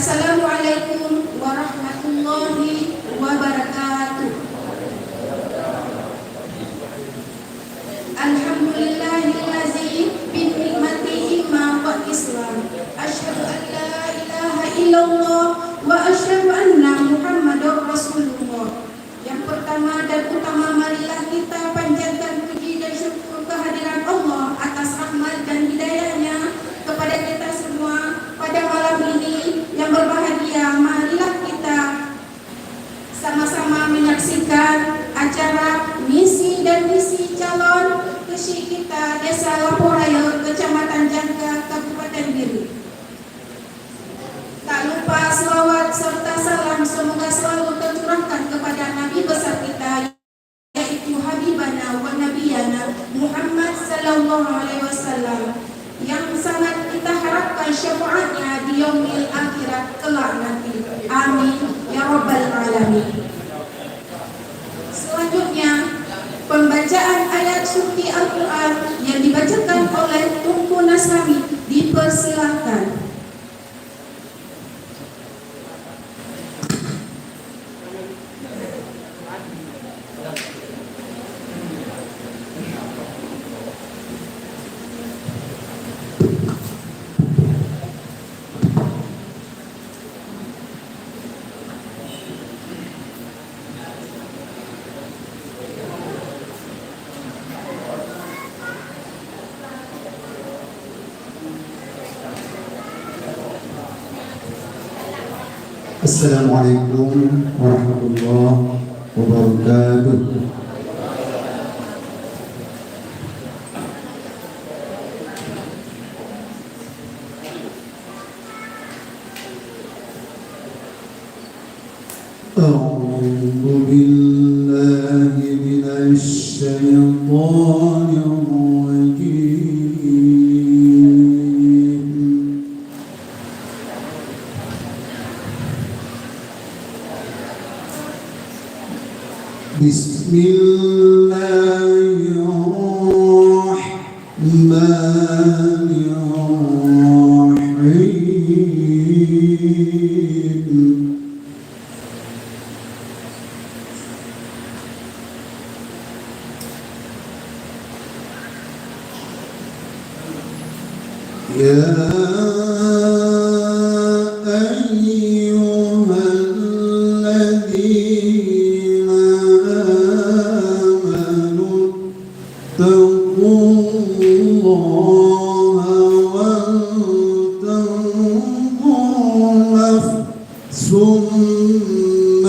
Assalamualaikum warahmatullahi wabarakatuh. Alhamdulillahillazi bin nikmatihi ma'al Islam. Asyhadu an la ilaha illallah wa asyhadu anna Muhammadar Rasulullah. Yang pertama dan utama, marilah kita panjatkan puji dan syukur kehadiran Allah atas rahmat dan hidayahnya kepada kita semua pada malam ini yang berbahagia. Marilah kita sama-sama menyaksikan acara misi dan visi calon kesi kita Desa Laporaya, Kecamatan Jangka, Kabupaten Biru. Tak lupa selawat serta salam semoga selalu tercurahkan kepada Nabi besar kita, yaitu Habibana wa Nabiyana Muhammad sallallahu alaihi wasallam, yang sangat kita harapkan syafaatnya di yaumil akhirat kelak nanti. Amin ya rabbal alamin. Selanjutnya, pembacaan ayat suci Al-Quran yang dibacakan oleh Tunku Nasrani dipersilahkan. Assalamualaikum warahmatullahi wabarakatuh. A'udzu billahi minasy syaithanir rajim. Bismillahirrahmanirrahim. Ya ثم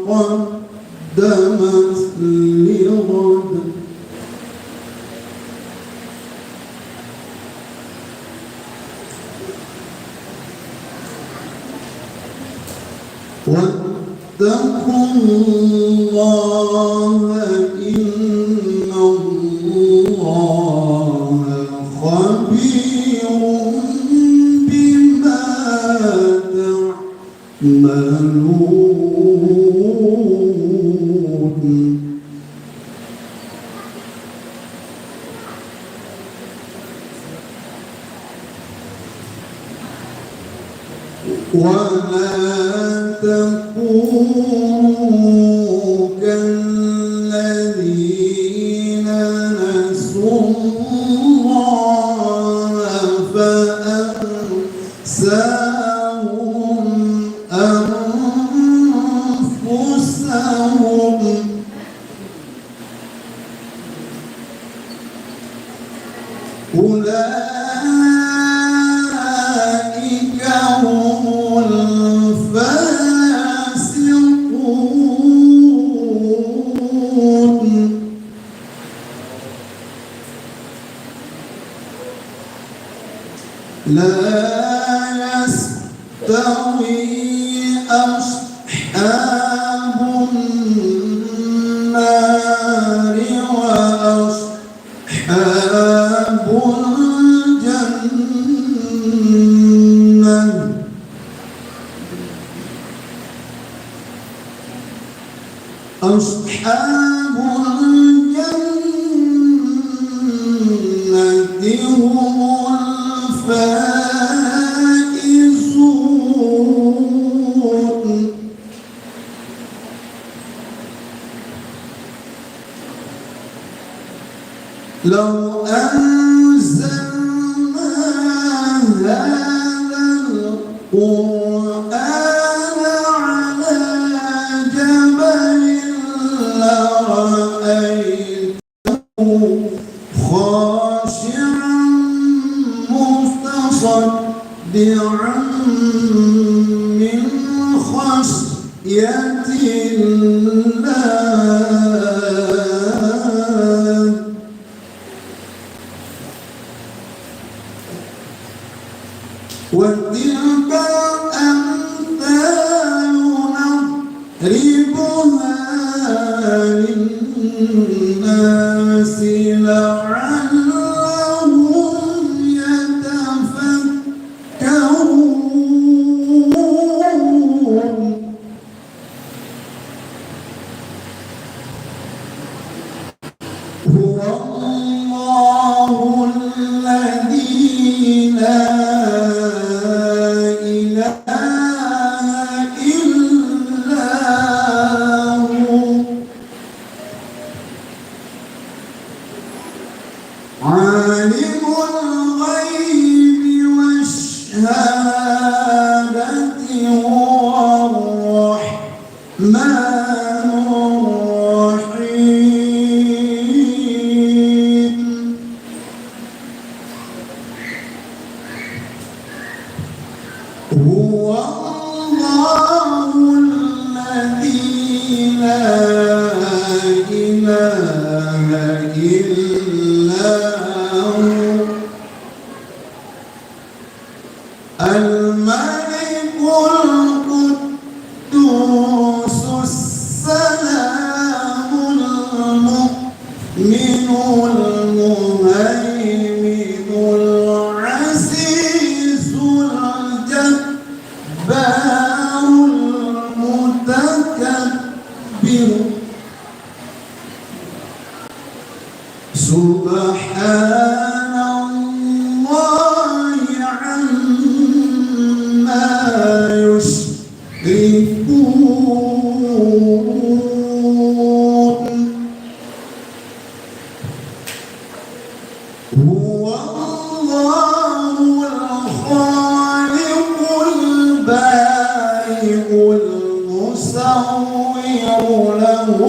قدمت لغد واتقوا الله إن الله خبير بما تعملون ولا تكونوا كالذين نسوا الله فأنساهم أنفسهم أولئك هم الفاسقون لا يستوي أصحاب النار وأصحاب الجنة أصحاب الجنة هم الفائزون لو أنزلنا هذا القرآن على جبل لرأيته خاشعا متصدعا من خشية الله وتلك الأمثال نضربها للناس لعلهم يتفكرون هو الله الذي لا إله إلا هو عالم الغيب والشهادة هو الرحمن الرحيم هو الله الذي لا إله إلا هو الملك القدوس السلام المؤمن المهيمن العزيز الجبار المتكبر سبحان الله عما يشركون هو الله الخالق البارئ المصور له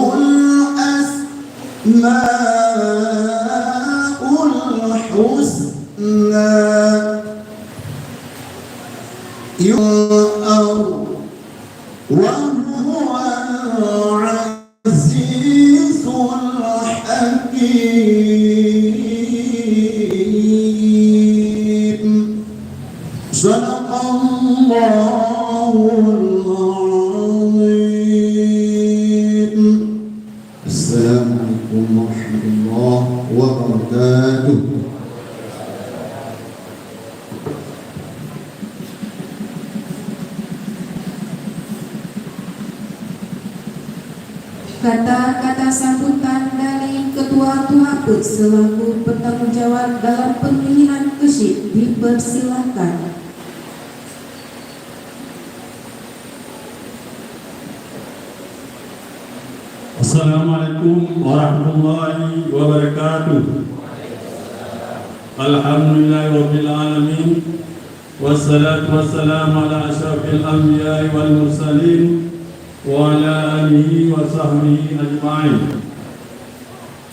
الأسماء الحسنى الأرض وهو العزيز الحكيم صدق الله العظيم. السلام عليكم ورحمة الله وبركاته. Kata-kata sambutan dari Ketua Tuhape selaku bertanggung jawab dalam pemilihan kesyik dipersilakan. Assalamualaikum warahmatullahi wabarakatuh. Alhamdulillahirabbil alamin. Wassalatu wassalamu ala asyrafil anbiya'i wal mursalin wa ala alihi wa sahbihi ajma'in.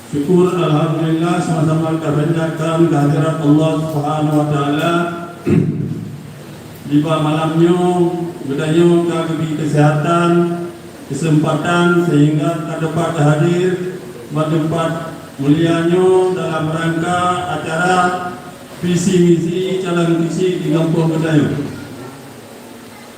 Syukur alhamdulillah sama-sama kita panjatkan kehadirat Allah Subhanahu wa taala di malamnya bedanya kita bagi kesehatan, kesempatan sehingga kita dapat hadir bertempat mulianya dalam rangka acara visi misi calon visi di Kampung Kedayu.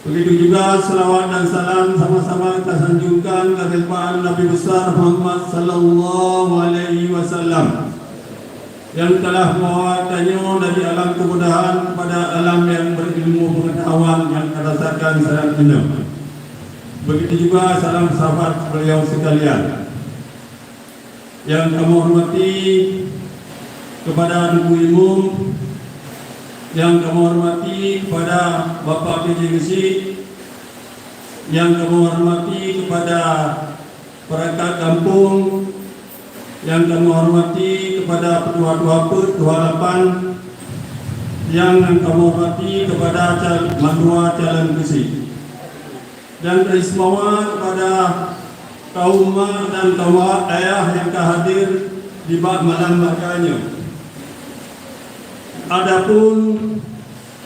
Begitu juga selawat dan salam sama-sama kita sanjungkan kepada Nabi besar Muhammad sallallahu alaihi wasallam yang telah membawanya dari alam kemudahan kepada alam yang berilmu pengetahuan yang berdasarkan syariat Islam. Begitu juga salam sahabat beliau sekalian yang kami hormati kepada Ibu Imam, yang kami hormati kepada Bapak PJ Gesi, yang kami hormati kepada perangkat kampung, yang kami hormati kepada Ketua Ketua 8, yang kami hormati kepada Mandua Calon Gesi, dan semua kepada kaum mak dan kaum ayah yang hadir di malam makanya. Adapun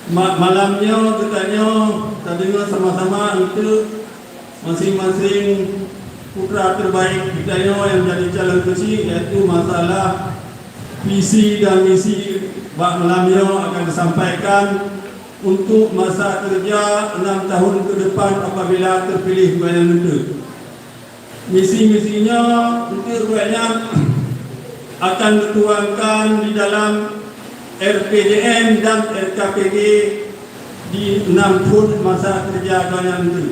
malamnya katanya tadinya sama-sama itu masing-masing putra terbaik kita yang jadi calon kursi, yaitu masalah visi dan misi malamnya akan disampaikan untuk masa kerja 6 tahun ke depan apabila terpilih Perdana Menteri. Misi-misinya untuk banyak akan dituangkan di dalam RPJM dan RKPD di 6 tahun masa kerja Perdana Menteri.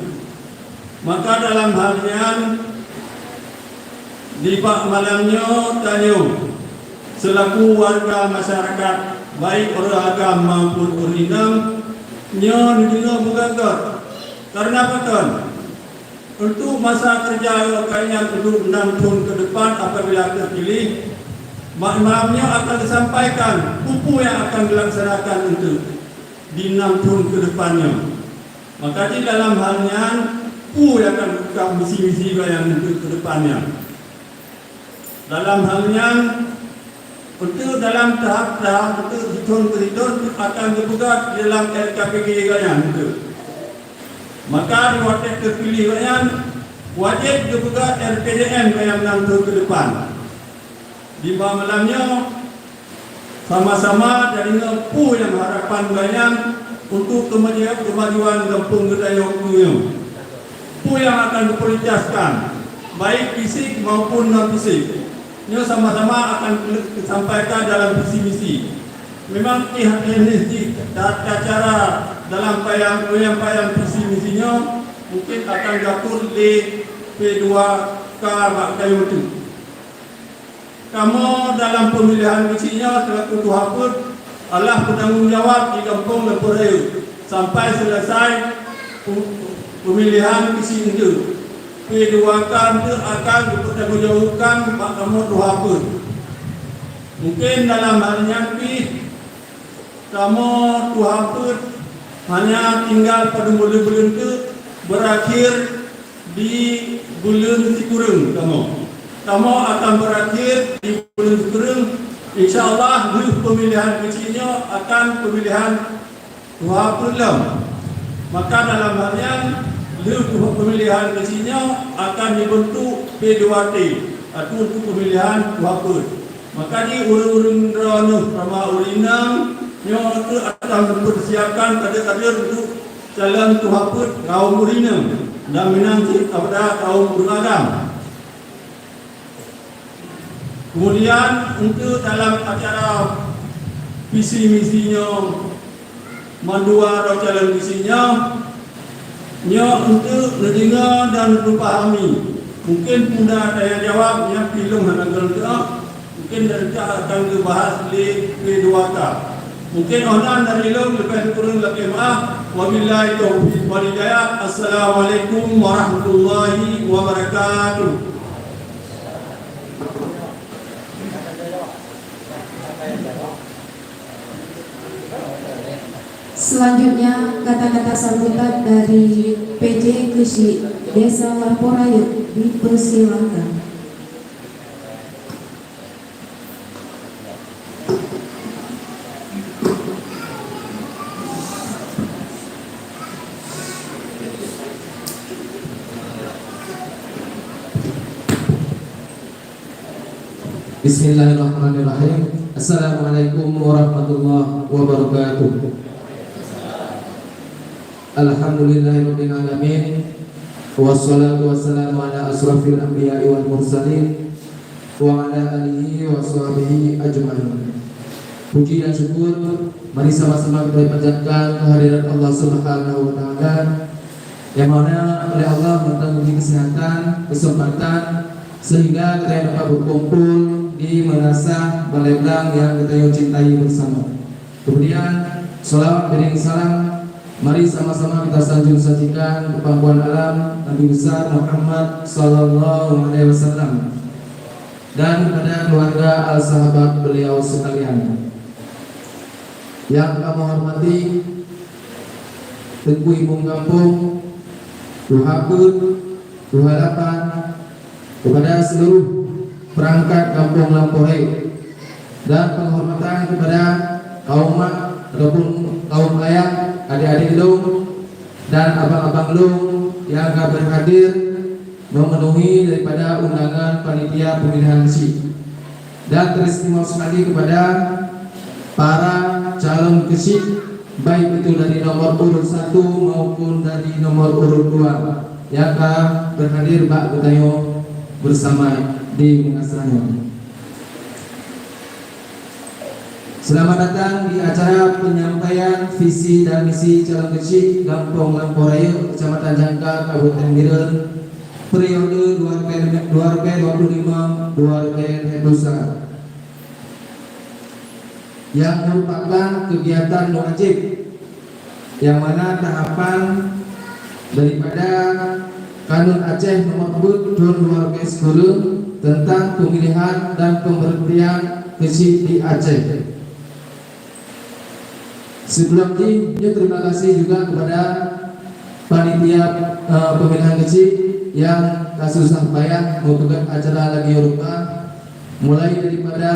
Maka dalam hal yang di malamnya tanya selaku warga masyarakat baik orang agama maupun orang Islam nyon dino mugagat karena apa kan untuk masa kerja kayaknya untuk 6 tahun ke depan apabila terpilih malamnya akan disampaikan buku yang akan dilaksanakan untuk di 6 tahun ke depannya. Maka di dalam halnya buku yang akan buka misi-misi yang untuk ke depannya. Dalam halnya untuk dalam tahap-tahap untuk tahun ke tahun akan dibuka dalam RKPG yang itu. Maka di waktu terpilih yang wajib dibuka RPJM yang 6 tahun ke depan. Di malamnya sama-sama dari pu yang harapan banyak untuk kemajuan Kampung Kedayu pu yang akan diprioritaskan baik fisik maupun non fisik. Ini sama-sama akan disampaikan dalam visi misi. Memang pihak ini cara dalam payang visi misinya mungkin akan diatur di P2K Kayu itu. Kamu dalam pemilihan misinya selaku Tuhan Allah bertanggung jawab di Kampung Kedayu sampai selesai pemilihan misi itu. P2K itu akan bertanggung jawabkan Pak Kamu Tuhan. Mungkin dalam halnya kamu Tuhan hanya tinggal pada bulan itu berakhir di bulan Sikurung kamu akan berakhir di bulan Sikurung. InsyaAllah pemilihan kecilnya akan pemilihan Tuhan. Maka dalam halnya pemilihan isinya akan dibentuk P2T atau untuk pemilihan Tuhaput. Maka di urun-urun rono sama urinang nyo itu akan mempersiapkan kader-kader untuk calon Tuhaput kaum urinang dan menanti kepada kaum beragam. Kemudian untuk dalam acara visi misinya mandua atau calon misinya untuk mendengar dan memahami. Mungkin punda ada yang jawab yang film hangal doa. Mungkin dari akan dibahas di P2K. Mungkin orang dari lo lebih kurang lebih maaf. Wabillahi taufiq wal hidayah. Assalamualaikum warahmatullahi wabarakatuh. Selanjutnya kata-kata sambutan dari PJ Keshi Desa Lamporayu dipersilakan. Bismillahirrahmanirrahim. Assalamualaikum warahmatullahi wabarakatuh. Alhamdulillahirabbil alamin. Wassalatu wassalamu ala asrafil anbiya'i wal mursalin wa ala alihi wa sahbihi ajma'in. Puji dan syukur mari sama-sama kita panjatkan kehadirat Allah Subhanahu wa taala yang mana oleh Allah memberi kesehatan, kesempatan sehingga kita dapat berkumpul di menasah Baleblang yang kita cintai bersama. Kemudian salawat beriring salam mari sama-sama kita sanjung sajikan pangkuan alam Nabi besar Muhammad sallallahu alaihi wasallam dan kepada keluarga al-sahabat beliau sekalian. Yang kami hormati Tengku Ibu Kampung, Tuhaput, Tuhalapan, kepada seluruh perangkat Kampung Lamporai, dan penghormatan kepada kaum mak ataupun kaum ayah, adik-adik lu dan abang-abang lu yang akan berhadir memenuhi daripada undangan panitia pemilihan KESI, dan teristimewa sekali kepada para calon KESI baik itu dari nomor urut 1 maupun dari nomor urut 2 yang akan berhadir Pak Betayo bersama di mengasahnya. Selamat datang di acara penyampaian visi dan misi calon KESI Kampung Lamporayu, Kecamatan Jangka, Kabupaten Biren, periode 2025-2021 yang merupakan kegiatan wajib yang mana tahapan daripada Kanun Aceh Nomor 4 Tahun 2010 tentang pemilihan dan pemberhentian KESI di Aceh. Sebelum ini, terima kasih juga kepada panitia pemilihan KESI yang kasusah payah membuat acara lagi Eropa, mulai daripada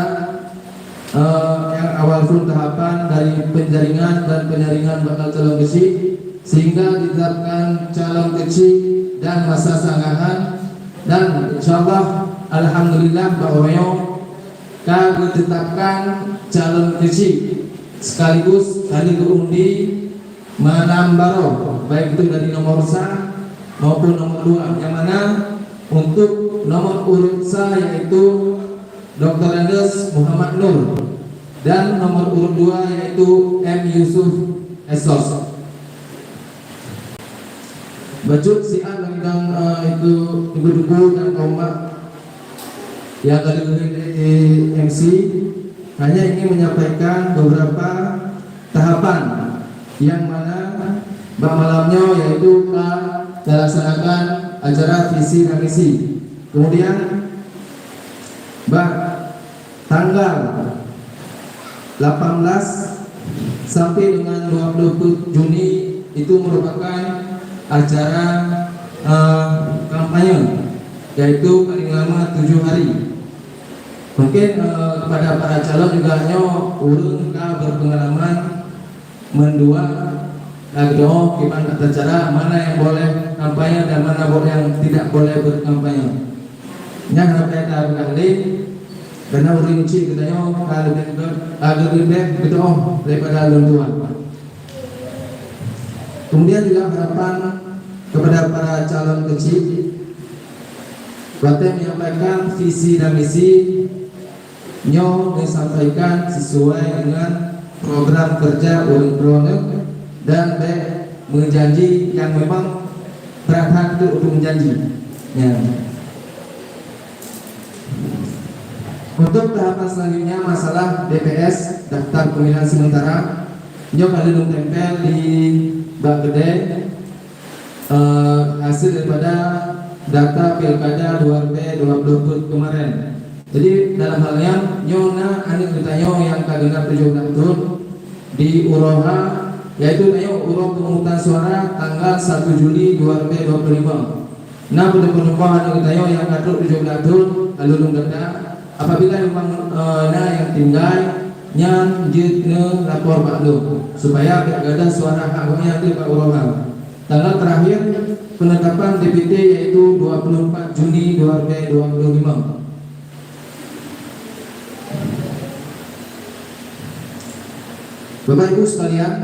yang awal pun tahapan dari penjaringan dan penyaringan bakal calon KESI sehingga ditetapkan calon KESI dan masa sanggahan, dan insyaallah alhamdulillah Pak Oreo kami ditetapkan calon KESI sekaligus kali undi menambaro baik itu dari nomor 1 maupun nomor 2, yang mana untuk nomor urut 1 yaitu Dr. Andes Muhammad Nur dan nomor urut 2 yaitu M. Yusuf Esos. Bacut sian tentang itu ibu-ibu dan kaum yang tadi di MC hanya ingin menyampaikan beberapa tahapan yang mana malamnya yaitu dilaksanakan acara visi dan misi. Kemudian tanggal 18 sampai dengan 20 Juni itu merupakan acara kampanye, yaitu paling lama 7 hari. Mungkin kepada para calon juga hanya urun berpengalaman mendua agdo gimana tata cara mana yang boleh kampanye dan mana yang tidak boleh berkampanye. Yang sampai tahu kali karena rinci kita yo kalau agak lebih gitu daripada lentuan. Kemudian juga harapan kepada para calon kecil, Bapak menyampaikan visi dan misi nyo disampaikan sesuai dengan program kerja Uring dan menjanji yang memang berhak untuk menjanji. Ya. Untuk tahapan selanjutnya masalah DPS daftar pemilihan sementara, nyo kali tempel di bak gede hasil daripada data pilkada 2020 kemarin. Jadi dalam halnya nyona anik ditanyo yang kagenap 17 tahun di Uroha, yaitu tanyo urung pemungutan suara tanggal 1 Juli 2025. Nah pada penumpang anik ditanyo yang kaduk 17 tahun alulung data apabila memang yang tinggal nyan jitne lapor bakdo supaya ada suara haknya di Pak Uroha. Tanggal terakhir penetapan DPT yaitu 24 Juni 2025. Bapak Ibu sekalian,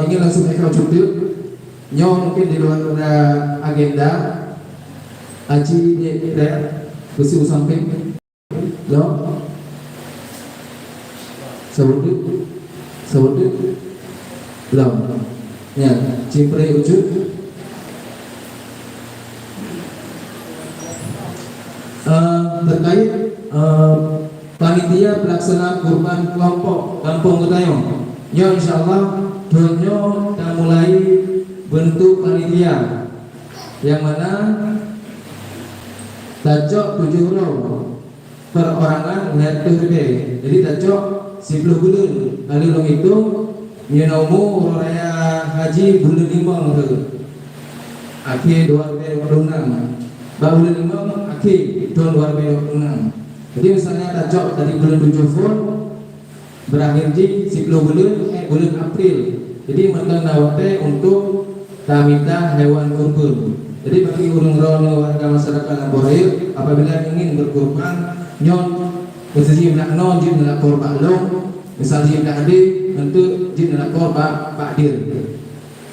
ini langsung mereka cukup. Nyo mungkin di luar agenda aji di besi samping lo sebut belum ya cimpre ujung terkait panitia pelaksana kurban kelompok kampung Ketayo. Yo insyaallah donyo kita mulai bentuk panitia yang mana tajok 7 euro perorangan HTP. Jadi tajok 10 bulan kali lo hitung nyenomu raya haji bulan 5 tu akhir 2026 bulan 5 akhir tahun 2026. Jadi misalnya tajok dari bulan 7 full berakhir di 10 bulan April. Jadi mereka nawate untuk minta hewan kurban. Jadi bagi urung-urung warga masyarakat Lampuril apabila ingin berkurban nyon posisi nak non jin nak korban long misal jin nak ade untuk jin nak korban Pak Dir.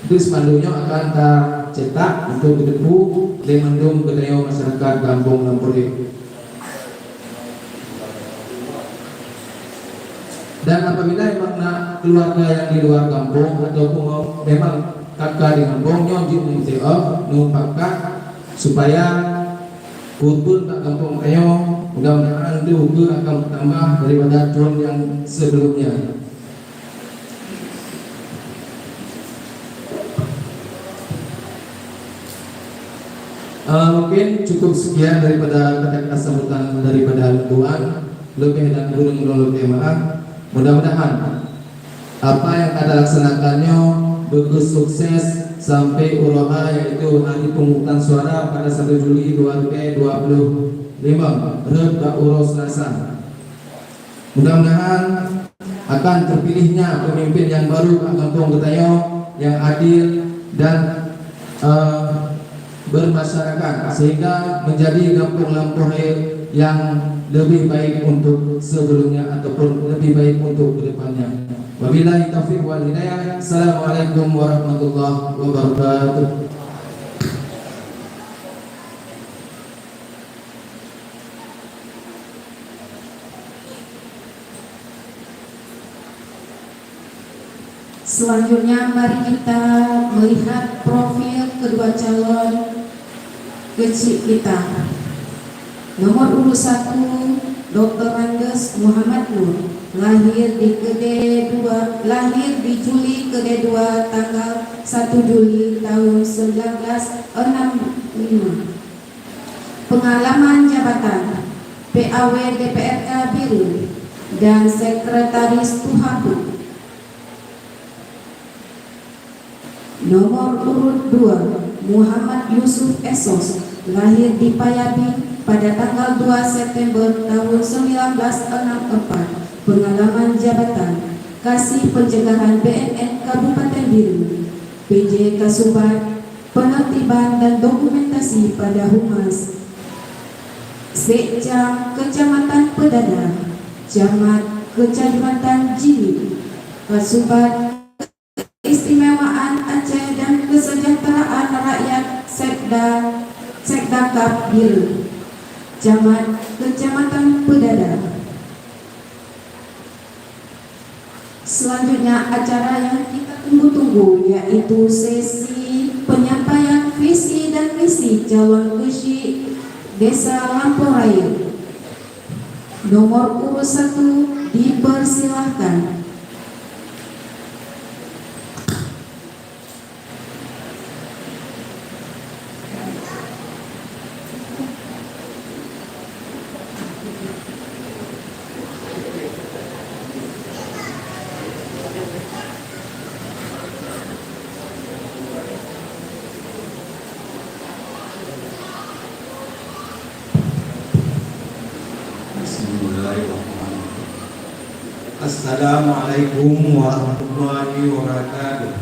Itu spanduknya akan kita cetak untuk berdebu di mendung budaya masyarakat kampung Lampuril. Dan apabila memang nak keluarga yang di luar kampung ataupun memang kakak di kampung nyonjit MTF numpakkan supaya kurban tak kampung kayo mudah-mudahan itu juga akan bertambah daripada tahun yang sebelumnya. Mungkin cukup sekian daripada kata sambutan daripada Tuhan. Lebih dan kurang tema. Mudah-mudahan apa yang ada laksanakannya bagus sukses sampai Uroha yaitu hari pemungutan suara pada 1 Juli 2025 Reba Uro Selasa. Mudah-mudahan akan terpilihnya pemimpin yang baru Kampung Ketayo yang adil dan bermasyarakat sehingga menjadi kampung Lampuril yang lebih baik untuk sebelumnya ataupun lebih baik untuk kedepannya. Wabillahi taufiq wal hidayah. Assalamualaikum warahmatullahi wabarakatuh. Selanjutnya mari kita melihat profil kedua calon kecil kita. Nomor urut 1 Dr. Rangges Muhammad Nur, lahir di Juli ke-2 tanggal 1 Juli tahun 1965. Pengalaman jabatan PAW DPRK Biru dan Sekretaris Tuhaku. Nomor urut 2 Muhammad Yusuf Esos, lahir di Payabi pada tanggal 2 September tahun 1964. Pengalaman jabatan Kasih Pencegahan BNN Kabupaten hadirin, PJ Kasubag, penertiban dan dokumentasi pada Humas Sekjam Kecamatan Pedada, Camat Kecamatan Jili, Kasubag Keistimewaan Aceh dan Kesejahteraan Rakyat Sekda Kapbil, Camat Kecamatan Pedada. Selanjutnya acara yang kita tunggu-tunggu, yaitu sesi penyampaian visi dan misi calon Kusi Desa Lamporaya. Nomor urut 1 dipersilahkan. Assalamualaikum warahmatullahi wabarakatuh.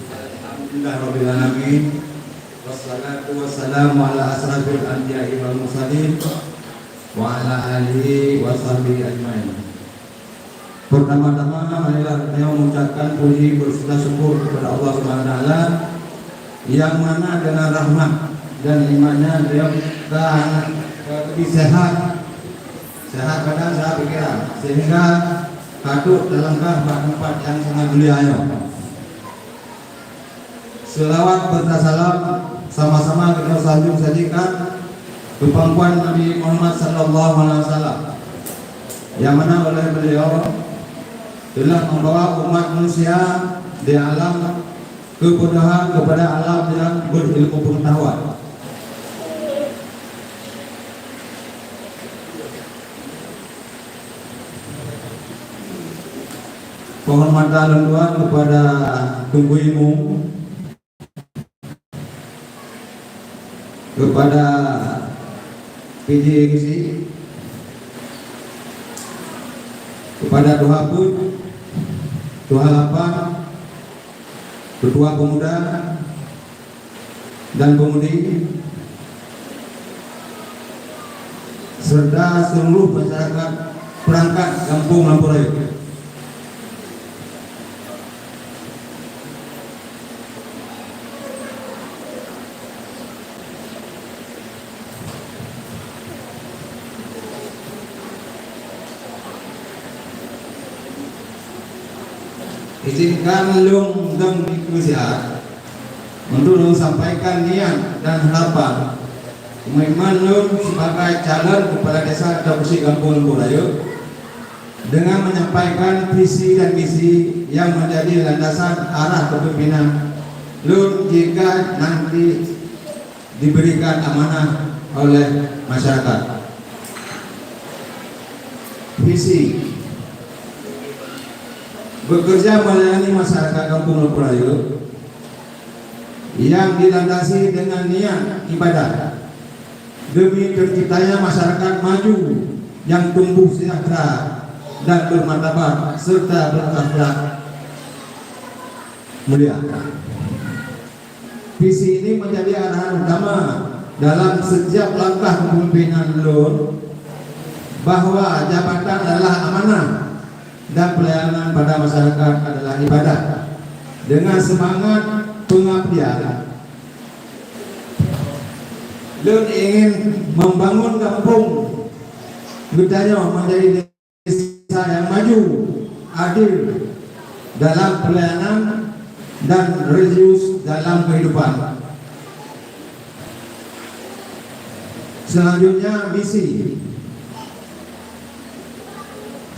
Alhamdulillahirabbil alamin. Wassalatu wassalamu ala asrafil anbiya'i wal mursalin wa ala alihi wa sahbihi ajmain. Pertama-tama marilah saya mengucapkan puji berserta syukur kepada Allah Subhanahu wa taala yang mana dengan rahmat dan imannya beliau dan lebih sehat badan, sehat pikiran, sehingga patut dalam tempat yang sangat mulia. Selawat bertasalam sama-sama kita sanjung sajikan kepangkuan Nabi Muhammad sallallahu alaihi wasallam, yang mana oleh beliau telah membawa umat manusia di alam kebodohan kepada alam yang berilmu pengetahuan. Penghormatan luar kepada Tunku Imu, kepada PJ Kusi, kepada Doha Put, Doha Lapang, Ketua Pemuda dan Pemudi, serta seluruh masyarakat perangkat Kampung Lamporaya. Izinkan Lung dan Ikusiat untuk sampaikan niat dan harapan komitmen Lung sebagai calon kepala desa Kabupaten Kampung Lamporaya dengan menyampaikan visi dan misi yang menjadi landasan arah kepemimpinan Lung jika nanti diberikan amanah oleh masyarakat. Visi: bekerja melayani masyarakat Kampung Lamporaya yang dilandasi dengan niat ibadah demi terciptanya masyarakat maju yang tumbuh sejahtera dan bermartabat serta berakhlak mulia. Visi ini menjadi arahan utama dalam setiap langkah kepemimpinan Lun, bahwa jabatan adalah amanah dan pelayanan pada masyarakat adalah ibadah. Dengan semangat pengabdian, Lun ingin membangun kampung Gedanyo menjadi desa yang maju, adil dalam pelayanan dan religius dalam kehidupan. Selanjutnya, misi: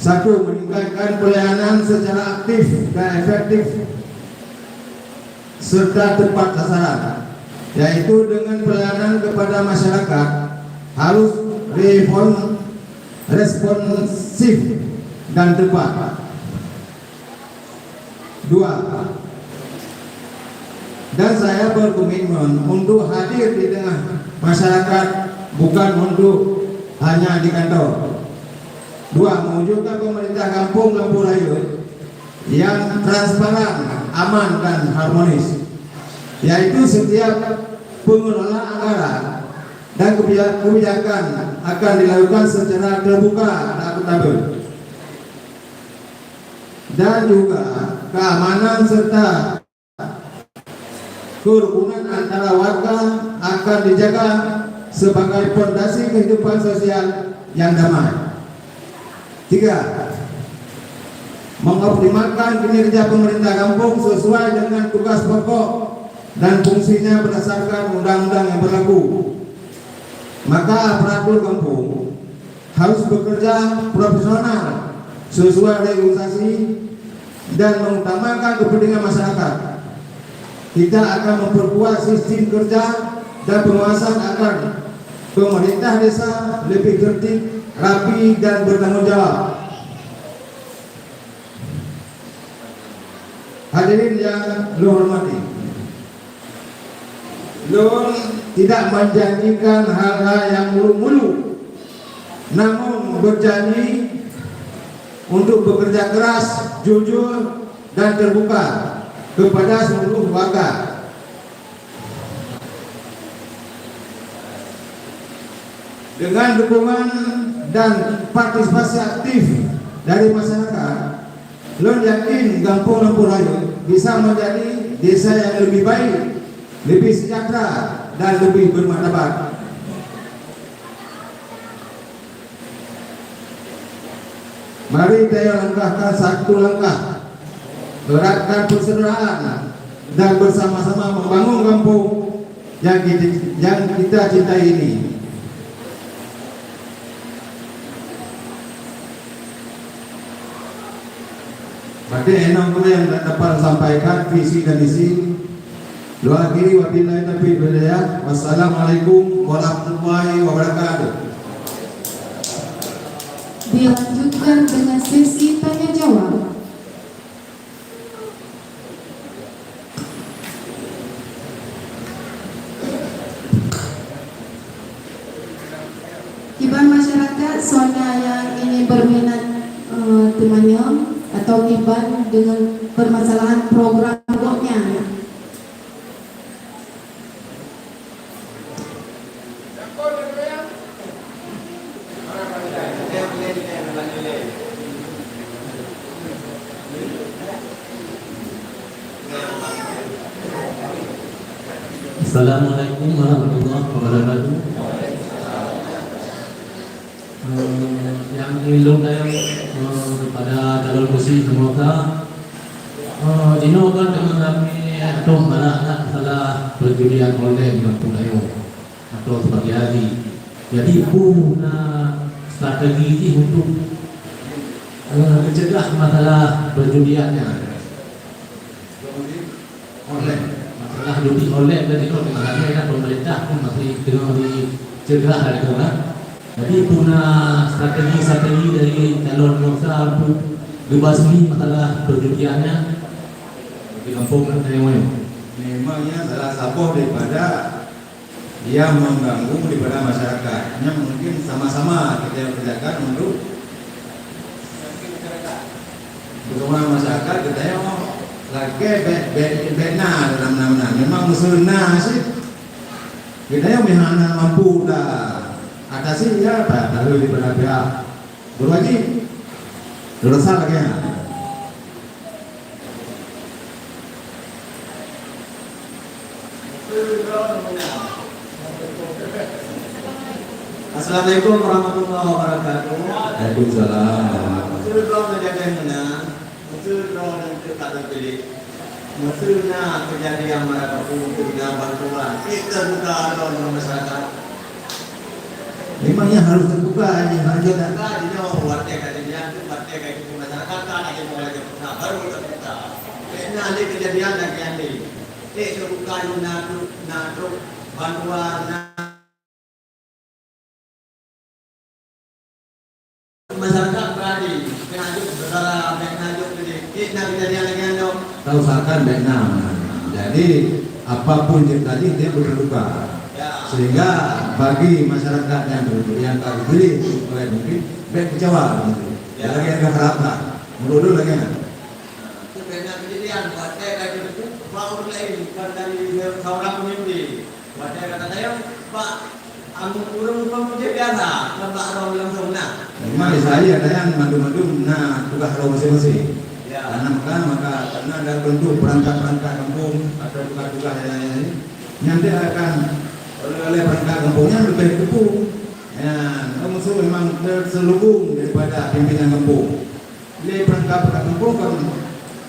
1. Meningkatkan pelayanan secara aktif dan efektif serta tepat sasaran, yaitu dengan pelayanan kepada masyarakat harus responsif dan tepat. 2. Dan saya berkomitmen untuk hadir di tengah masyarakat, bukan untuk hanya di kantor. 2. Mewujudkan pemerintah Kampung Lamporaya yang transparan, aman dan harmonis, yaitu setiap pengelola anggaran dan kebijakan akan dilakukan secara terbuka dan akuntabel, dan juga keamanan serta kerukunan antara warga akan dijaga sebagai fondasi kehidupan sosial yang damai. 3. Mengoptimalkan kinerja pemerintah kampung sesuai dengan tugas pokok dan fungsinya berdasarkan undang-undang yang berlaku. Maka aparatur kampung harus bekerja profesional sesuai regulasi dan mengutamakan kepentingan masyarakat. Kita akan memperkuat sistem kerja dan pengawasan agar pemerintah desa lebih tertib, rapi dan bertanggung jawab. Hadirin yang lu hormati, Lun tidak menjanjikan hal-hal yang mulu-mulu, namun berjanji untuk bekerja keras, jujur dan terbuka kepada seluruh warga. Dengan dukungan dan partisipasi aktif dari masyarakat, Lun yakin Kampung Lempu Raya bisa menjadi desa yang lebih baik, lebih sejahtera dan lebih bermartabat. Mari kita langkahkan satu langkah, eratkan persaudaraan dan bersama-sama membangun kampung yang kita cintai ini. Pada enam yang dapat sampaikan visi dan misi. Doa kiri wabillahi taufiq wal hidayah. Wassalamualaikum warahmatullahi wabarakatuh. Dilanjutkan dengan sesi tanya jawab. Hiburan masyarakat, soalnya yang ingin berminat temannya atau hiburan dengan permasalahan program pokoknya. Assalamualaikum warahmatullahi wabarakatuh. Yang ilung saya kepada calon kursi semoga dinokan dengan kami atau mana salah perjudian online untuk ayo atau sebagai hari. Jadi punya strategi ini untuk mencegah masalah perjudiannya. Online. Masalah judi online dan itu dengan pemerintah pun masih dengan dicegah dari sana. Jadi punya strategi dari calon pengusaha untuk membasmi masalah perjudiannya di kampung Tayumayu. Memangnya salah satu daripada dia mengganggu daripada masyarakat. Yang mungkin sama-sama kita kerjakan untuk bersama masyarakat. Kita yang lagi benar dalam nama. Memang musuhnya sih. Kita yang mihana mampu dah. Atasi ya apa? Lalu daripada pihak berwajib dosa lagi ya. Assalamualaikum warahmatullahi wabarakatuh. Waalaikumsalam. Musuh draw menjaga mana? Musuh draw dan tak terpilih. Musuhnya kejadian mereka pun tidak bantuan. Kita buka dalam masyarakat. Memangnya harus terbuka ini harus ada. Tadi nyawa buat kejadian itu buat kayak masyarakat kan ada mulai terbuka baru terbuka. Karena ada kejadian lagi ada. Terbuka natu bantuan. Masyarakat berani, pengajuk saudara, pengajuk jadi kejadian lagi ada. Kita usahakan benar. Jadi apapun tadi dia berterbuka. Sehingga bagi masyarakat yang tak dipilih oleh mungkin baik kecewa gitu. Ya lagi yang harapkan. Menurut lagi kan. batik kaki itu baru lain bukan dari seorang pemimpin. Batik kata saya, Pak, aku kurang pemimpin biasa, nampak orang langsung nak. Memang di saya ada yang madu-madu, nah tugas lo masing-masing. Ya. Maka karena ada bentuk perangkat-perangkat kampung atau tugas-tugas yang nanti akan oleh perangkat kampungnya lebih tepung. Ya, musuh memang terselubung daripada pimpinan kampung. Jadi perangkat kampung kan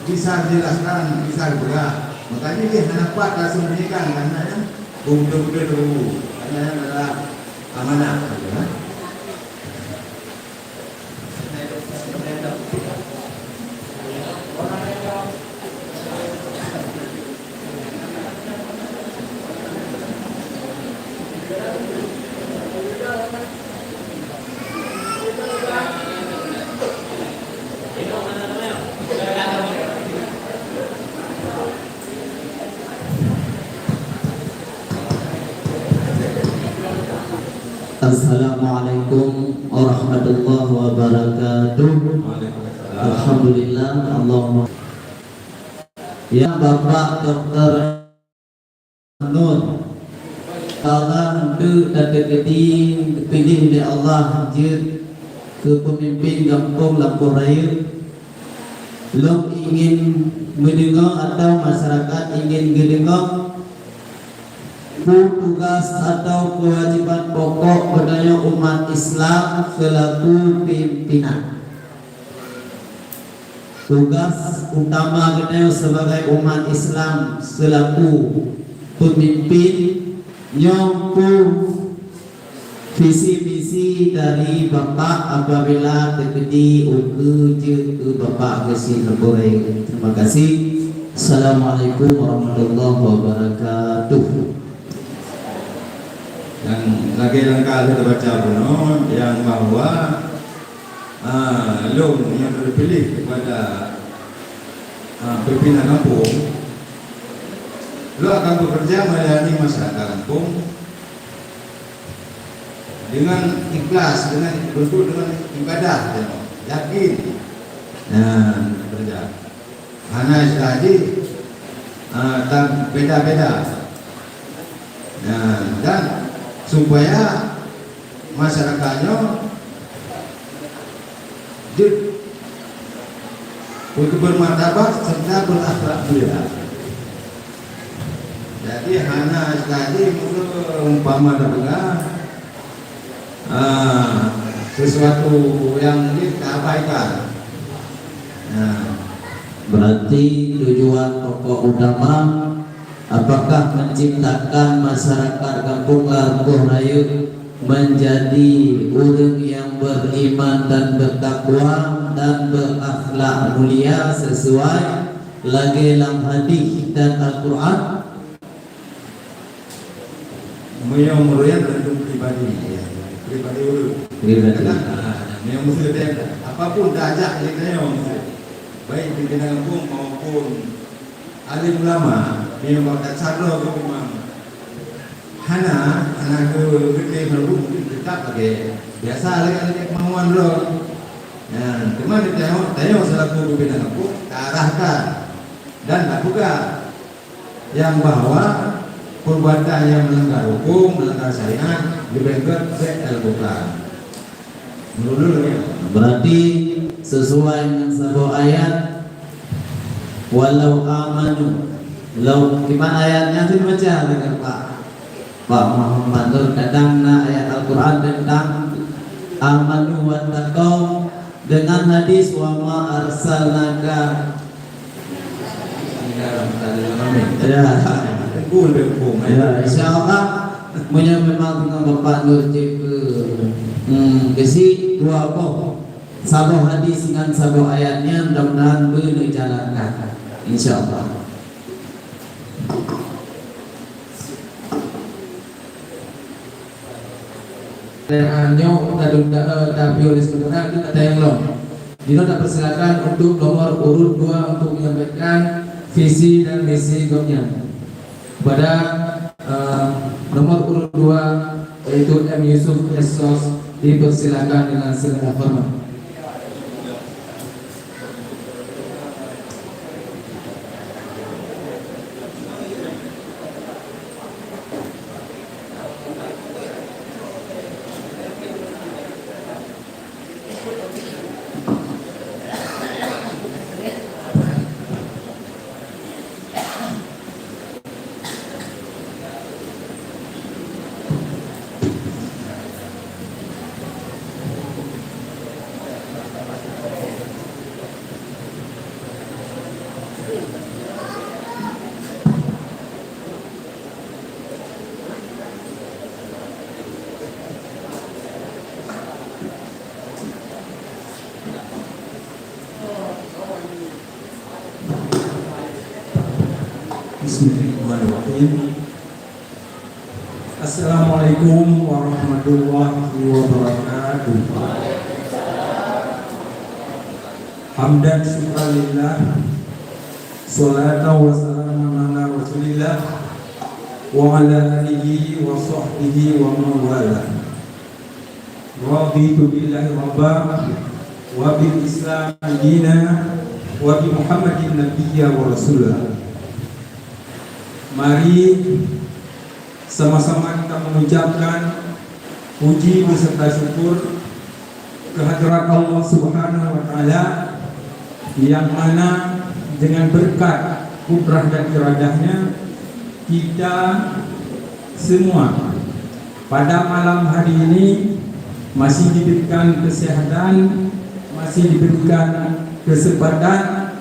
bisa dijelaskan, bisa bergerak. Makanya dia dapat langsung menyikan karena betul-betul dulu. Karena adalah amanah. Ya. Assalamualaikum warahmatullahi wabarakatuh. Alhamdulillah, Allahumma. Ya Bapak Dr. Nur, Allah itu tadi dipilih oleh Allah hadir ke pemimpin kampung Lampung Raya. Lo ingin mendengar atau masyarakat ingin mendengar tugas atau kewajiban pokok budaya umat Islam selaku pimpinan. Tugas utama kita sebagai umat Islam selaku pemimpin nyampu visi-visi dari Bapak apabila terjadi ke Bapak Gesi Lebore. Terima kasih. Assalamualaikum warahmatullahi wabarakatuh. Dan lagi langkah kita baca penuh yang bahwa lo yang terpilih kepada pimpinan kampung, lo akan bekerja melayani masyarakat kampung dengan ikhlas, dengan bentuk dengan ibadah, yakin dan kerja. Karena tadi tak beda-beda dan supaya masyarakatnya untuk bermartabat serta berakhlak mulia. Jadi hanya tadi umpama dengan sesuatu yang diabaikan. Berarti tujuan pokok utama apakah menciptakan masyarakat kampung Lampung Raya menjadi orang yang beriman dan bertakwa dan berakhlak mulia sesuai lagi dalam hadis dan Al-Quran. Meruyan tentu pribadi dulu. Yang mesti apapun tajak yang baik pimpinan kampung maupun alim ulama memang tak sadar ke memang hana ke gede berbuk tetap pakai biasa lagi kemauan lo. Nah, cuma tanya selaku pimpinan kampung arahkan dan lakukan yang bahwa perbuatan yang melanggar hukum, melanggar syariat diberikan al-Quran. Berarti sesuai dengan sebuah ayat, walau amanu, lau gimana ayatnya itu baca dengan Pak Muhammad Nur kadang ayat Al-Quran tentang amanu wa taqaw dengan hadis wa ma arsalnaka ya insyaallah memang dengan Bapak Nur kesi dua kok satu hadis dengan satu ayatnya mudah-mudahan berjalankan insyaallah. Anyo tapi oleh sebenarnya itu ada yang lo. Dino tak persilakan untuk nomor urut 2 untuk menyampaikan visi dan misi GOM-nya. Pada nomor urut 2 yaitu M. Yusuf Esos dipersilakan dengan segala hormat. Bismillahirrahmanirrahim. Assalamualaikum warahmatullahi wabarakatuh. Hamdan syukralillah, salatan wa salaman ala rasulillah wa ala alihi wa sahbihi wa mawala. Raditu billahi rabba wa bil islam dina wa bi muhammadin nabiyya wa rasulah. Mari sama-sama kita mengucapkan puji beserta syukur kehadirat Allah Subhanahu wa taala yang mana dengan berkat kudrah dan iradahnya kita semua pada malam hari ini masih diberikan kesehatan, masih diberikan kesempatan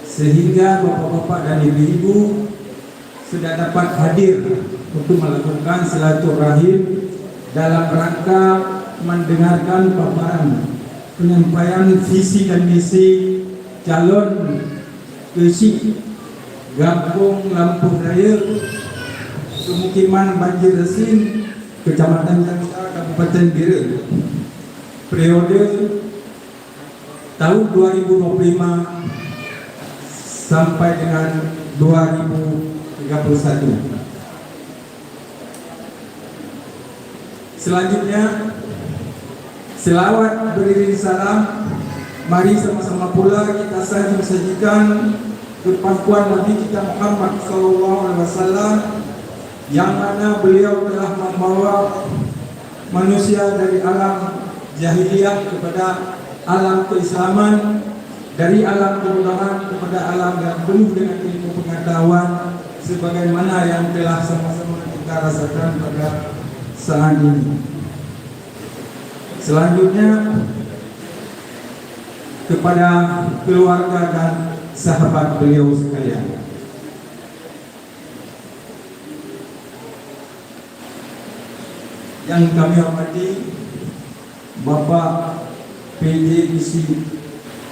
sehingga bapak-bapak dan ibu-ibu sudah dapat hadir untuk melakukan silaturahim dalam rangka mendengarkan paparan penyampaian visi dan misi calon Kesi Gampung Lampuh Raya Pemukiman Banjir Resin Kecamatan Jangka Kabupaten Bira periode tahun 2025 sampai dengan 2031. Selanjutnya selawat beriring salam, mari sama-sama pula kita sajikan kepangkuan Nabi kita Muhammad SAW yang mana beliau telah membawa manusia dari alam jahiliyah kepada alam keislaman, dari alam kebodohan kepada alam yang penuh dengan ilmu pengetahuan, sebagaimana yang telah sama-sama kita rasakan pada saat ini. Selanjutnya kepada keluarga dan sahabat beliau sekalian, yang kami hormati Bapak PJ Isi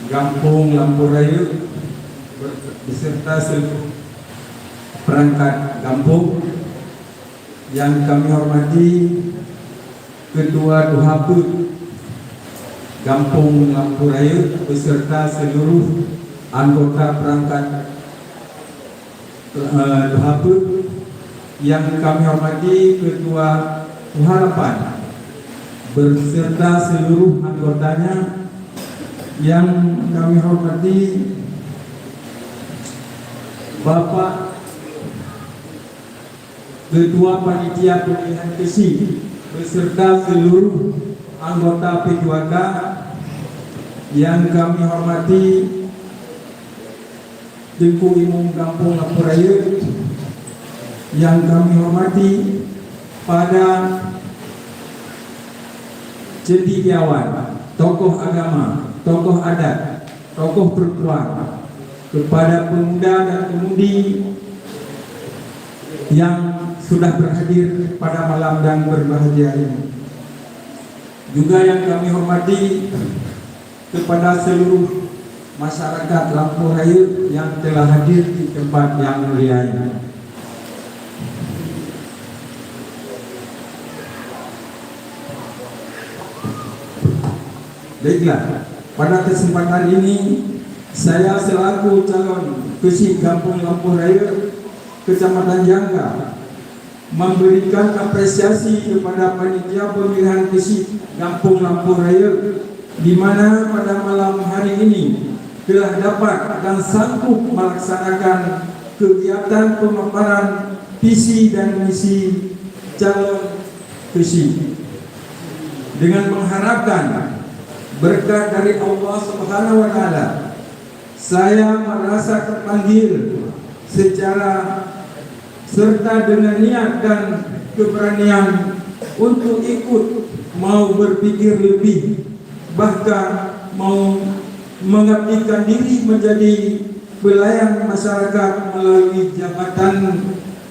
Gampung Lampuh Raya beserta seluruh perangkat kampung, yang kami hormati Ketua DHP Gampung Lampuh Raya beserta seluruh anggota perangkat DHP, yang kami hormati Ketua Harapan beserta seluruh anggotanya, yang kami hormati Bapak Ketua Panitia Pemilihan Kesi beserta seluruh anggota P2K, yang kami hormati Tengku Imam Gampung Lampuh Raya, yang kami hormati pada cendekiawan, tokoh agama, tokoh adat, tokoh perempuan, kepada pemuda dan pemudi yang sudah berhadir pada malam dan berbahagia ini. Juga yang kami hormati kepada seluruh masyarakat Lampuh Raya yang telah hadir di tempat yang mulia ini. Baiklah, pada kesempatan ini saya selaku calon Kesi Gampung Lampuh Raya Kecamatan Jangka memberikan apresiasi kepada panitia pemilihan Kesi Gampung Lampuh Raya, di mana pada malam hari ini telah dapat dan sanggup melaksanakan kegiatan pemaparan visi dan misi calon Kesi, dengan mengharapkan berkat dari Allah Subhanahu wa taala, saya merasa terpanggil secara serta dengan niat dan keberanian untuk ikut mau berpikir lebih, bahkan mau mengabdikan diri menjadi pelayan masyarakat melalui jabatan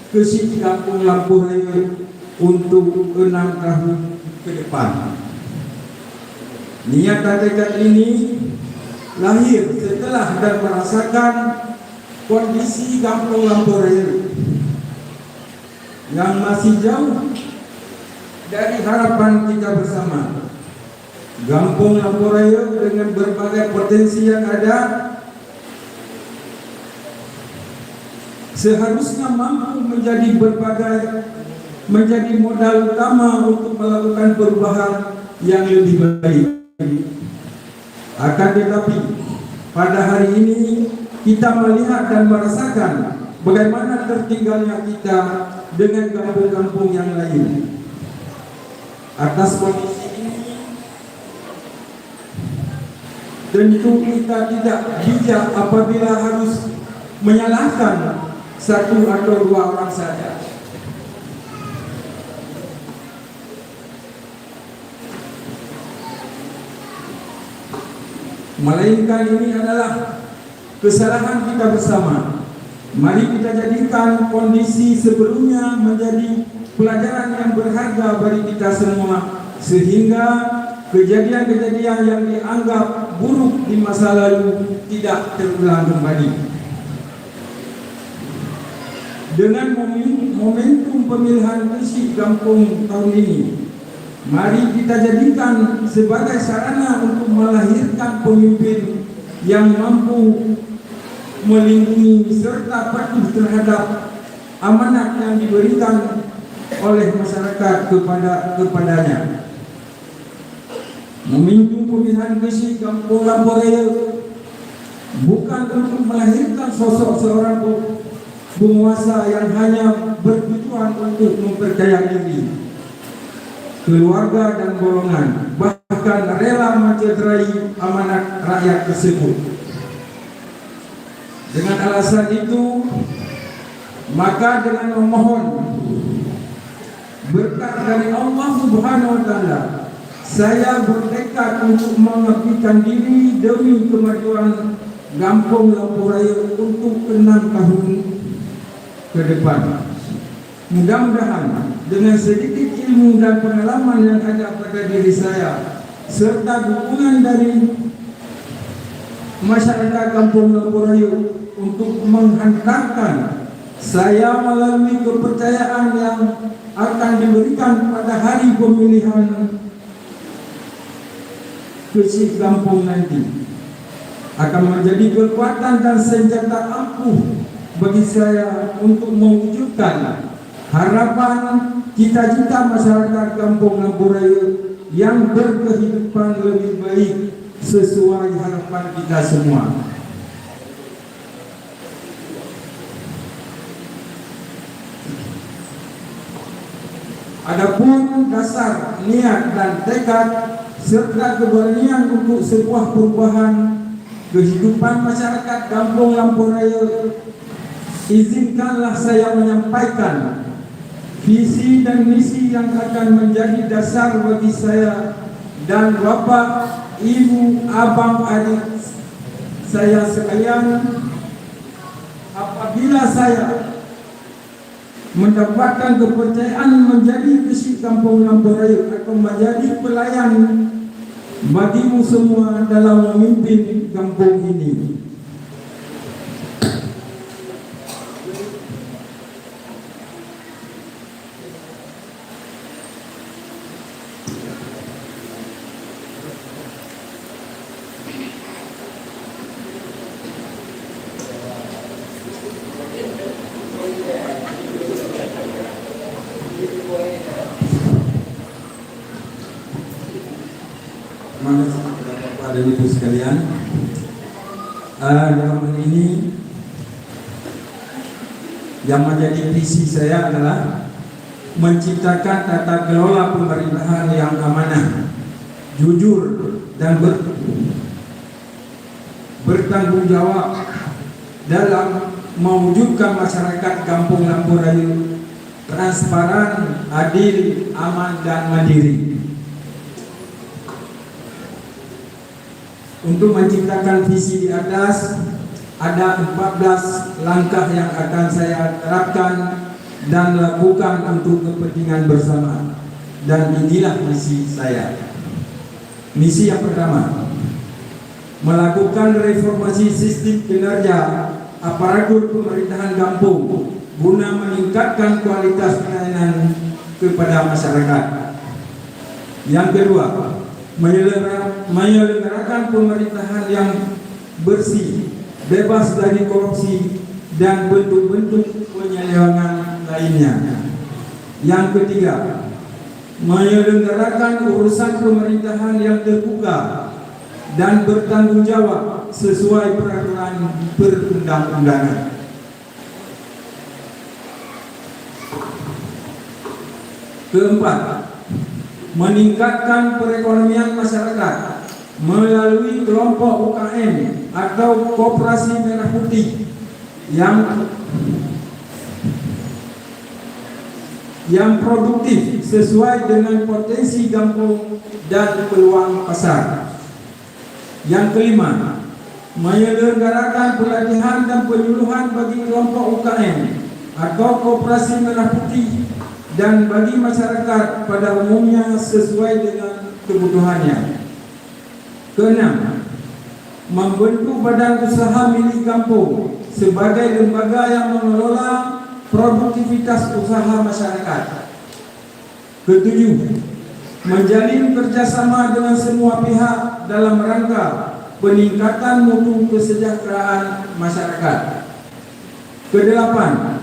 Kesi Gampung Lampuh Raya untuk 6 tahun ke depan. Niat dan tekad ini lahir setelah dan merasakan kondisi Kampung Lamporaya yang masih jauh dari harapan kita bersama. Kampung Lamporaya dengan berbagai potensi yang ada seharusnya mampu menjadi modal utama untuk melakukan perubahan yang lebih baik. Akan tetapi pada hari ini kita melihat dan merasakan bagaimana tertinggalnya kita dengan kampung-kampung yang lain. Atas kondisi ini tentu kita tidak bijak apabila harus menyalahkan satu atau dua orang saja. Melainkan ini adalah kesalahan kita bersama. Mari kita jadikan kondisi sebelumnya menjadi pelajaran yang berharga bagi kita semua, sehingga kejadian-kejadian yang dianggap buruk di masa lalu tidak terulang kembali. Dengan momentum pemilihan Persib Kampung tahun ini, mari kita jadikan sebagai sarana untuk melahirkan pemimpin yang mampu melindungi serta patuh terhadap amanat yang diberikan oleh masyarakat kepadanya. Momentum pemilihan Persib Kampung Lamporaya bukan untuk melahirkan sosok seorang penguasa yang hanya bertujuan untuk memperkaya diri, keluarga dan golongan, bahkan rela mencederai amanat rakyat tersebut. Dengan alasan itu, maka dengan memohon berkat dari Allah Subhanahu wa Ta'ala, saya bertekad untuk mengabdikan diri demi kemajuan Kampung Lamporaya untuk 6 tahun ke depan. Mudah-mudahan dengan sedikit ilmu dan pengalaman yang ada pada diri saya serta dukungan dari masyarakat Kampung Lamporaya untuk menghantarkan saya melalui kepercayaan yang akan diberikan pada hari pemilihan Persib Kampung nanti, akan menjadi kekuatan dan senjata ampuh bagi saya untuk mewujudkan harapan cita-cita masyarakat Kampung Lamporaya yang berkehidupan lebih baik sesuai harapan kita semua. Adapun dasar niat dan tekad serta keberanian untuk sebuah perubahan kehidupan masyarakat Kampung Lamporaya, izinkanlah saya menyampaikan visi dan misi yang akan menjadi dasar bagi saya dan Bapak, Ibu, Abang, adik saya sekalian apabila saya mendapatkan kepercayaan menjadi Persib Kampung Lamporaya atau menjadi pelayan bagimu semua dalam memimpin kampung ini. Bapak dan Ibu sekalian, dalam hal ini yang menjadi visi saya adalah menciptakan tata kelola pemerintahan yang amanah, jujur dan bertanggung jawab dalam mewujudkan masyarakat Kampung Lamporaya transparan, adil, aman dan mandiri. Untuk menciptakan visi di atas, ada 14 langkah yang akan saya terapkan dan lakukan untuk kepentingan bersama. Dan inilah misi saya. Misi yang pertama, melakukan reformasi sistem kinerja aparatur pemerintahan kampung guna meningkatkan kualitas pelayanan kepada masyarakat. Yang kedua, menyelenggarakan pemerintahan yang bersih, bebas dari korupsi dan bentuk-bentuk penyelewengan lainnya. Yang ketiga, menyelenggarakan urusan pemerintahan yang terbuka dan bertanggung jawab sesuai peraturan perundang-undangan. Keempat, meningkatkan perekonomian masyarakat melalui kelompok UKM atau koperasi merah putih yang produktif sesuai dengan potensi kampung dan peluang pasar. Yang kelima, menyelenggarakan pelatihan dan penyuluhan bagi kelompok UKM atau koperasi merah putih dan bagi masyarakat pada umumnya sesuai dengan kebutuhannya. Keenam, membentuk badan usaha milik kampung sebagai lembaga yang mengelola produktivitas usaha masyarakat. Ketujuh, menjalin kerjasama dengan semua pihak dalam rangka peningkatan mutu kesejahteraan masyarakat. Kedelapan,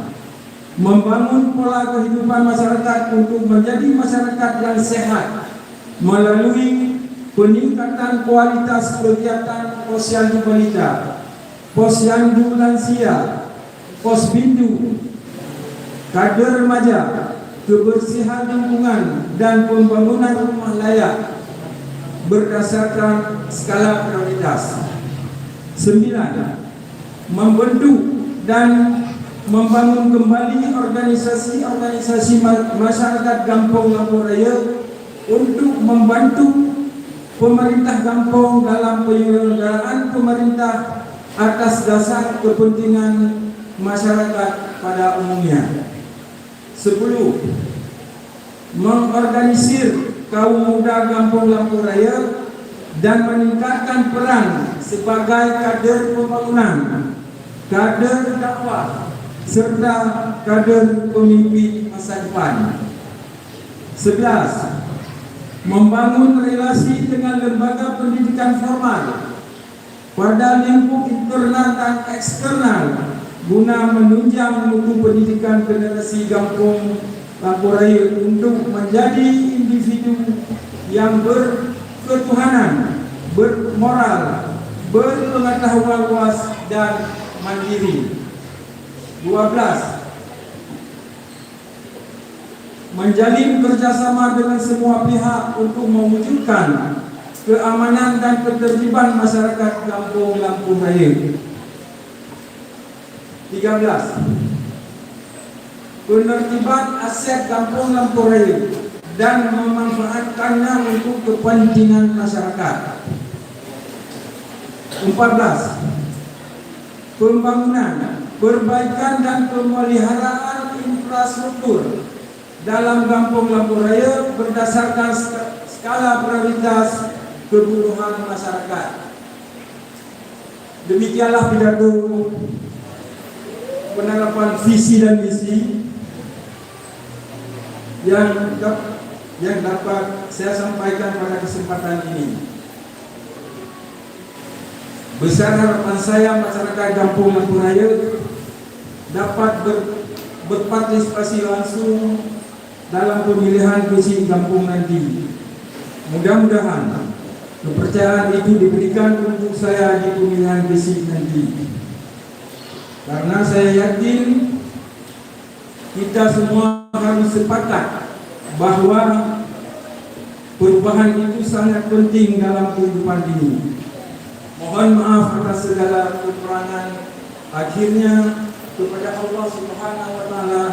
membangun pola kehidupan masyarakat untuk menjadi masyarakat yang sehat melalui peningkatan kualitas kegiatan posyandu balita, posyandu lansia, posbindu, kader remaja, kebersihan lingkungan dan pembangunan rumah layak berdasarkan skala prioritas. 9. Membentuk dan membangun kembali organisasi-organisasi masyarakat Kampung Lampung Raya untuk membantu pemerintah kampung dalam penyelenggaraan pemerintah atas dasar kepentingan masyarakat pada umumnya. 10. Mengorganisir kaum muda Kampung Lampung Raya dan meningkatkan peran sebagai kader pembangunan, kader dakwah, serta kader pemimpin masa depan. 11. Membangun relasi dengan lembaga pendidikan formal pada lingkup internal dan eksternal guna menunjang mutu pendidikan generasi Kampung Lampung Raya untuk menjadi individu yang berketuhanan, bermoral, berpengetahuan luas dan mandiri. 12. Menjalin kerjasama dengan semua pihak untuk mewujudkan keamanan dan ketertiban masyarakat Kampung Lampung Raya. 13. Penertiban aset Kampung Lampung Raya dan memanfaatkannya untuk kepentingan masyarakat. 14. Pembangunan, perbaikan dan pemeliharaan infrastruktur dalam Kampung Lampung Raya berdasarkan skala prioritas kebutuhan masyarakat. Demikianlah pidato penerapan visi dan misi yang dapat saya sampaikan pada kesempatan ini. Besar harapan saya masyarakat Kampung Lampung Raya dapat berpartisipasi langsung dalam pemilihan visi kampung nanti. Mudah-mudahan kepercayaan itu diberikan untuk saya di pemilihan visi nanti. Karena saya yakin kita semua harus sepakat bahwa perubahan itu sangat penting dalam kehidupan ini. Mohon maaf atas segala kekurangan. Akhirnya kepada Allah Subhanahu wa taala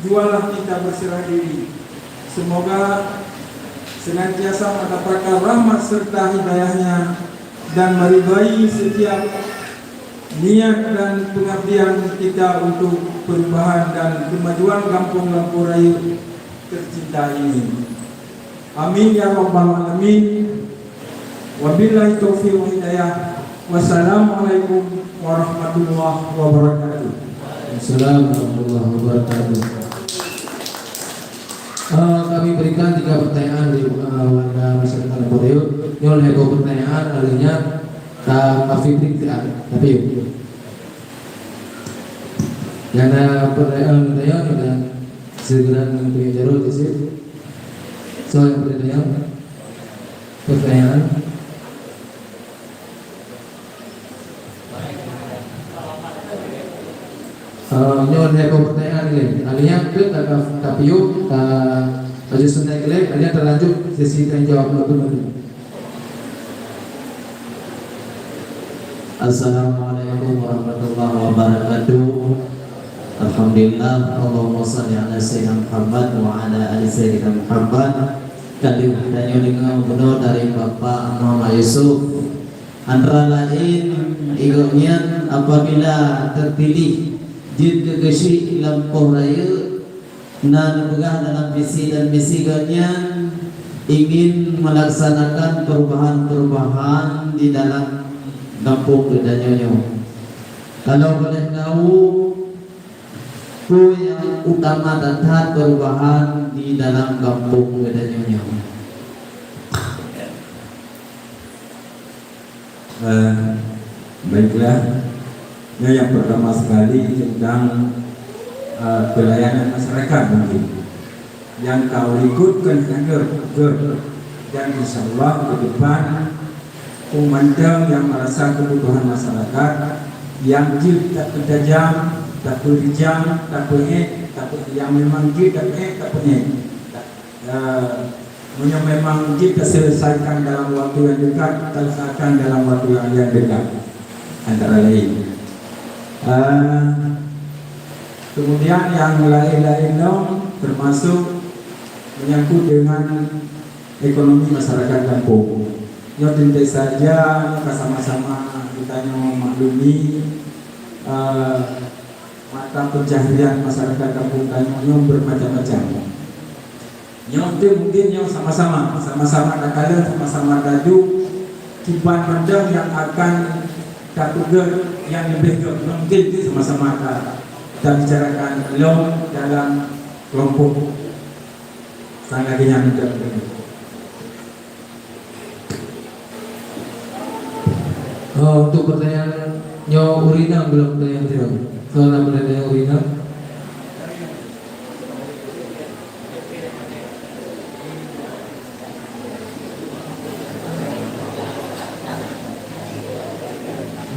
jualah kita berserah diri. Semoga senantiasa mendapatkan rahmat serta hidayahnya dan meridhai setiap niat dan pengabdian kita untuk perubahan dan kemajuan Kampung Lampung Raya tercinta ini. Amin ya rabbal alamin. Wabillahi taufiq wal hidayah. Wassalamualaikum warahmatullahi wabarakatuh. Assalamualaikum warahmatullahi wabarakatuh. Kami berikan 3 pertanyaan di warga masyarakat Borneo. Nyol hebo pertanyaan alinya Kafi tapi karena pertanyaan dan segera mempunyai jalur di sini. Soal pertanyaan. Nyon hebo pertanyaan ini. Alinya ke kapiu baju suntai kelek. Alinya terlanjut sesi tanya jawab lebih. Assalamualaikum warahmatullahi wabarakatuh. Alhamdulillah, Allahumma shalli ala sayyidina Muhammad wa ala ali sayyidina Muhammad. Kali tanya dengan benar dari Bapak Muhammad Yusuf. Antara lain igotnya apabila terpilih jid kegesi lampuh raya dan pegah dalam visi dan misinya ingin melaksanakan perubahan-perubahan di dalam kampung Kedanyonyo. Kalau boleh tahu yang utama dan perubahan di dalam kampung Kedanyonyo. Baiklah, yang pertama sekali tentang pelayanan masyarakat mungkin yang kau ikutkan dan insya Allah ke depan memandang yang merasa kebutuhan masyarakat yang jil tak bertajam, tak berjam, tak berhek, yang memang jil tak berhek, tak berhek. Yang memang kita selesaikan dalam waktu yang dekat, selesaikan dalam waktu yang dekat. Antara lain. Kemudian yang lain-lain termasuk menyangkut dengan ekonomi masyarakat kampung. Ya tentu saja sama-sama kita memaklumi mata pencaharian masyarakat kampung Tanjung bermacam-macam. Yang mungkin yang sama-sama nakala, sama-sama dadu kipan pandang yang akan kategori yang lebih mungkin itu sama-sama kita bicarakan dalam kelompok sangat yang tidak begitu. Untuk pertanyaan nyawa urina belum pertanyaan tidak. Soal pertanyaan urina.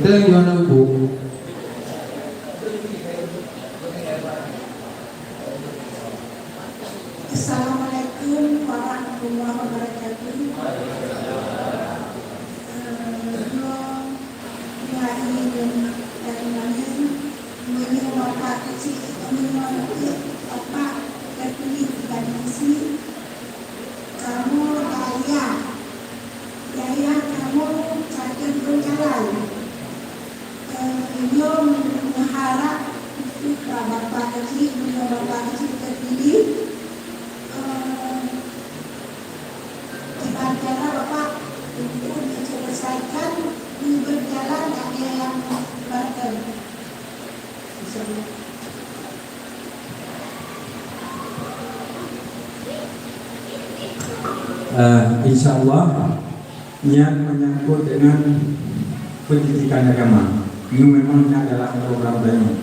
Dan gimana Bu? Assalamualaikum warahmatullahi wabarakatuh. Insya Allah yang menyangkut dengan pendidikan agama ini memang adalah program banyak.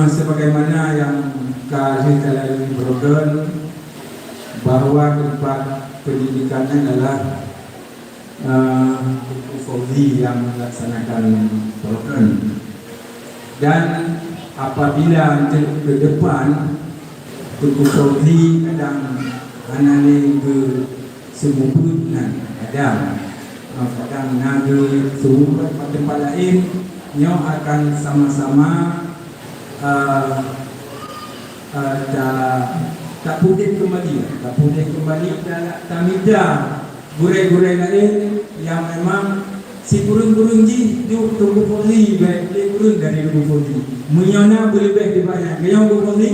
Sebagaimana yang kalian berobrol bahwa tempat pendidikannya adalah Fauzi yang melaksanakan program, dan apabila ke depan Tuku Fauzi kadang anane ke semubunan kadang naga semubunan tempat lain nyo akan sama-sama tak pudih kembali tamida gurai-gurai lain yang memang si burung-burung ji di Tuku Fauzi lebih burung dari Tuku Fauzi menyona lebih dibanyak yang Tuku Fauzi.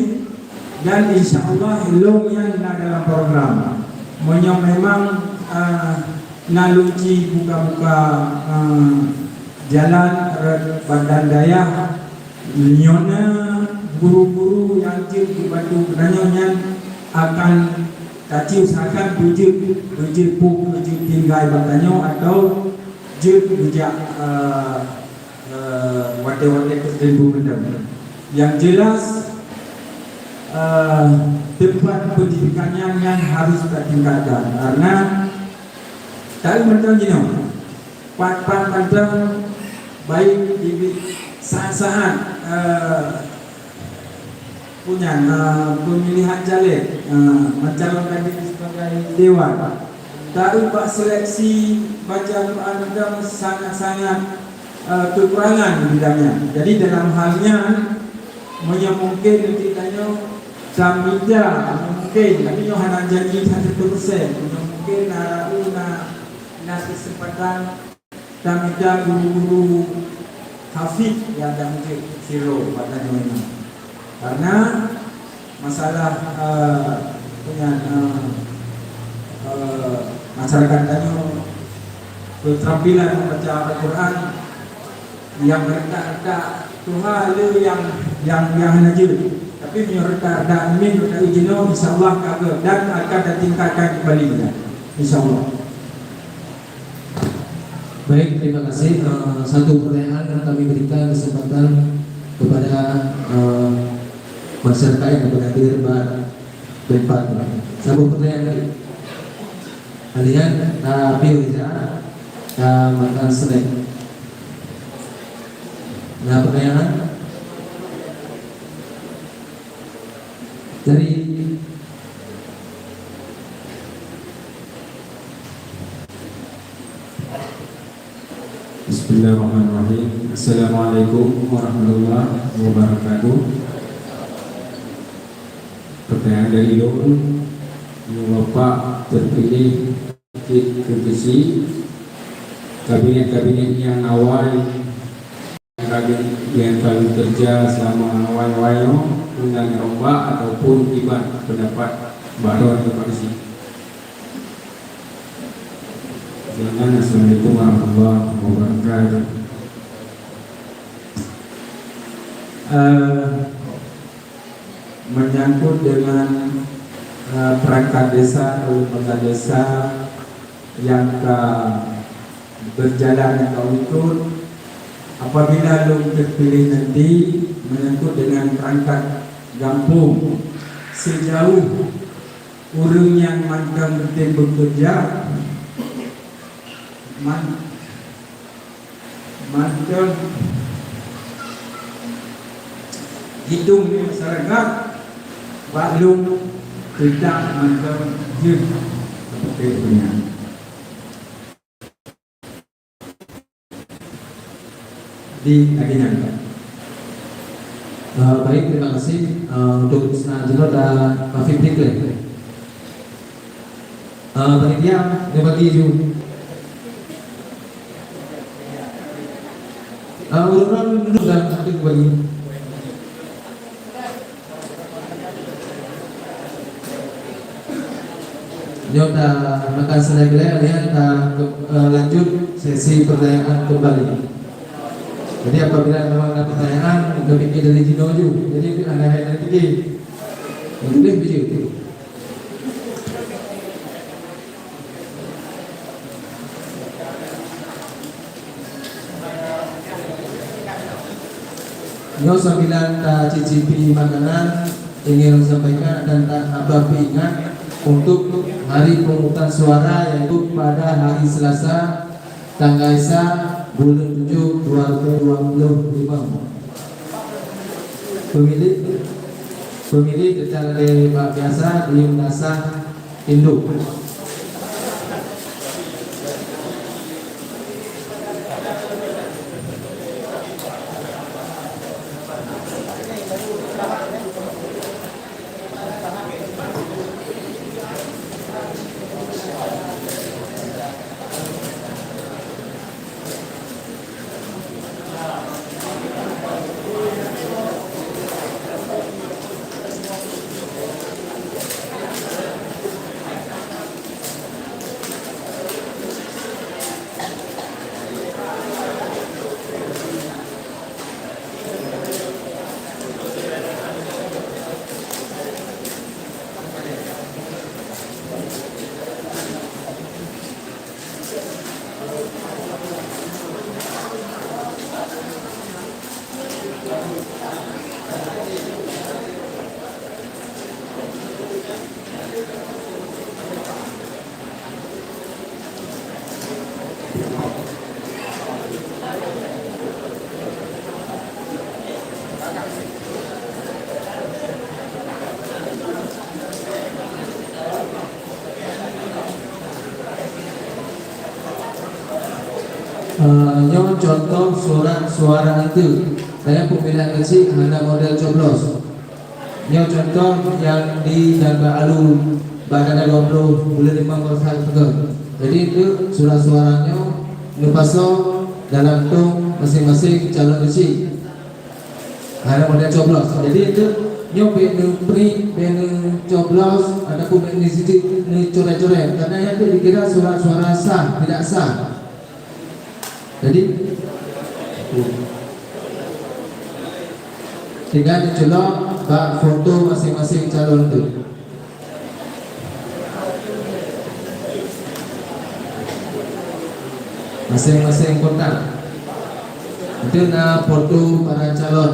Dan insya Allah yang dalam program memang naluci buka-buka jalan Bandan Daya Nyona guru-guru yang di Batu Benanyonya akan kaci usahakan bujur tinggal Batanyo atau bujak wate-wate keseluruh benda. Yang jelas tempat pendidikannya yang harus ditingkatkan karena tadi macam gini, macam baik di saat-saat punya pemilihan caleg mencalonkan diri sebagai dewan. Tadi pak seleksi baca Quran dan sangat-sangat kekurangan di bidangnya. Jadi dalam halnya mungkin ditanya samida mungkin tapi Yohanan janji 100% mungkin na kesempatan samida guru-guru hafid yang ada mungkin siro pada ini karena masalah punya masyarakat tanya keterampilan membaca Al-Quran yang mereka Tuhan yang najib tapi mereka ada amin mereka ijino insyaallah kagak dan akan ditingkatkan kembali insyaallah. Baik, terima kasih. Satu pertanyaan yang kami berikan kesempatan kepada masyarakat yang berhadir berempat. Satu pertanyaan lagi. Kalian Bioriza makan snack. Nah, pertanyaan dari Bismillahirrahmanirrahim. Assalamualaikum warahmatullahi wabarakatuh. Pertanyaan dari Ilun, Bapak terpilih kritisi kabinet yang awal yang paling kerja selama awal-awalnya undang rombak ataupun tiba pendapat baru atau koalisi. Assalamualaikum warahmatullahi wabarakatuh. Menyangkut dengan perangkat desa atau lembaga desa yang berjalan atau ikut apabila lo terpilih nanti menyangkut dengan perangkat kampung sejauh orang yang mantan betul bekerja mantan hitung di masyarakat belum tidak mantan jin seperti punya. Di agennya. Baik, terima kasih. Untuk selanjutnya ada Pak Fitri Kle. Panitia dibagi juga. Urut-urut duduk dan satu bagi. Nyota makan snack kalian lanjut sesi pertanyaan kembali. Jadi apabila memang ada pertanyaan, kita pikir dari Jino juga. Jadi anda hanya pikir, boleh pikir. Yo sambilan cicipi makanan ingin sampaikan dan abah ingat untuk hari pemungutan suara yaitu pada hari Selasa tanggal 1 bulan 7 2025. Pemilih secara biasa di Unasah Induk. Nyo contoh surat suara itu. Saya pemilihan kecil hanya model coblos. Nyo contoh yang di Jaga Alu Badan 20 bulan 5 kursa juga. Jadi itu surat suaranya dipasang dalam tong masing-masing calon kecil. Hanya model coblos. Jadi itu nyo penu coblos ada pun di situ ni coret-coret karena itu dikira surat suara sah tidak sah. Jadi tinggal dicolok bak foto masing-masing calon itu. Masing-masing kotak itu na foto para calon.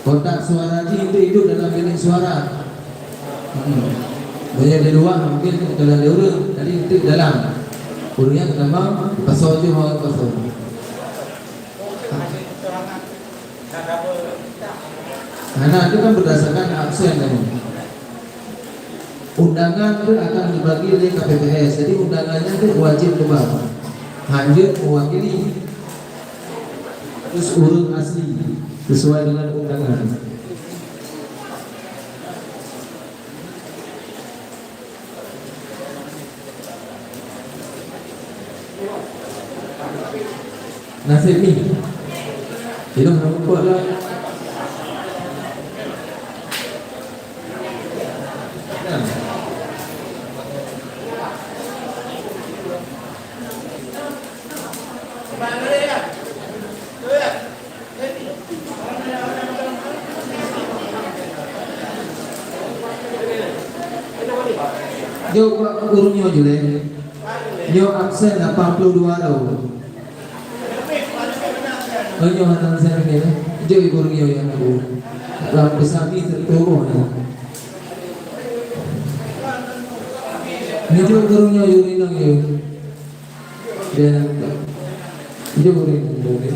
Kotak suara itu hidup dalam bilik suara. Banyak di luar mungkin dalam diurut, tadi itu dalam. Urutnya kenapa? Pasal je orang pasal. Karena itu kan berdasarkan absen kan. Undangan itu akan dibagi oleh KPPS. Jadi undangannya itu wajib kebal. Hanya mewakili. Terus urut asli sesuai dengan undangan. Nasib ni hidup rumput lah. Yo gurunya juga, yo absen 82 tahun. Oh yo hantar saya ni, yo gurunya yang aku, dalam besar ni tertolong ni. Ni yo gurunya yo ni nang yo, dia yo gurunya. Yo ni.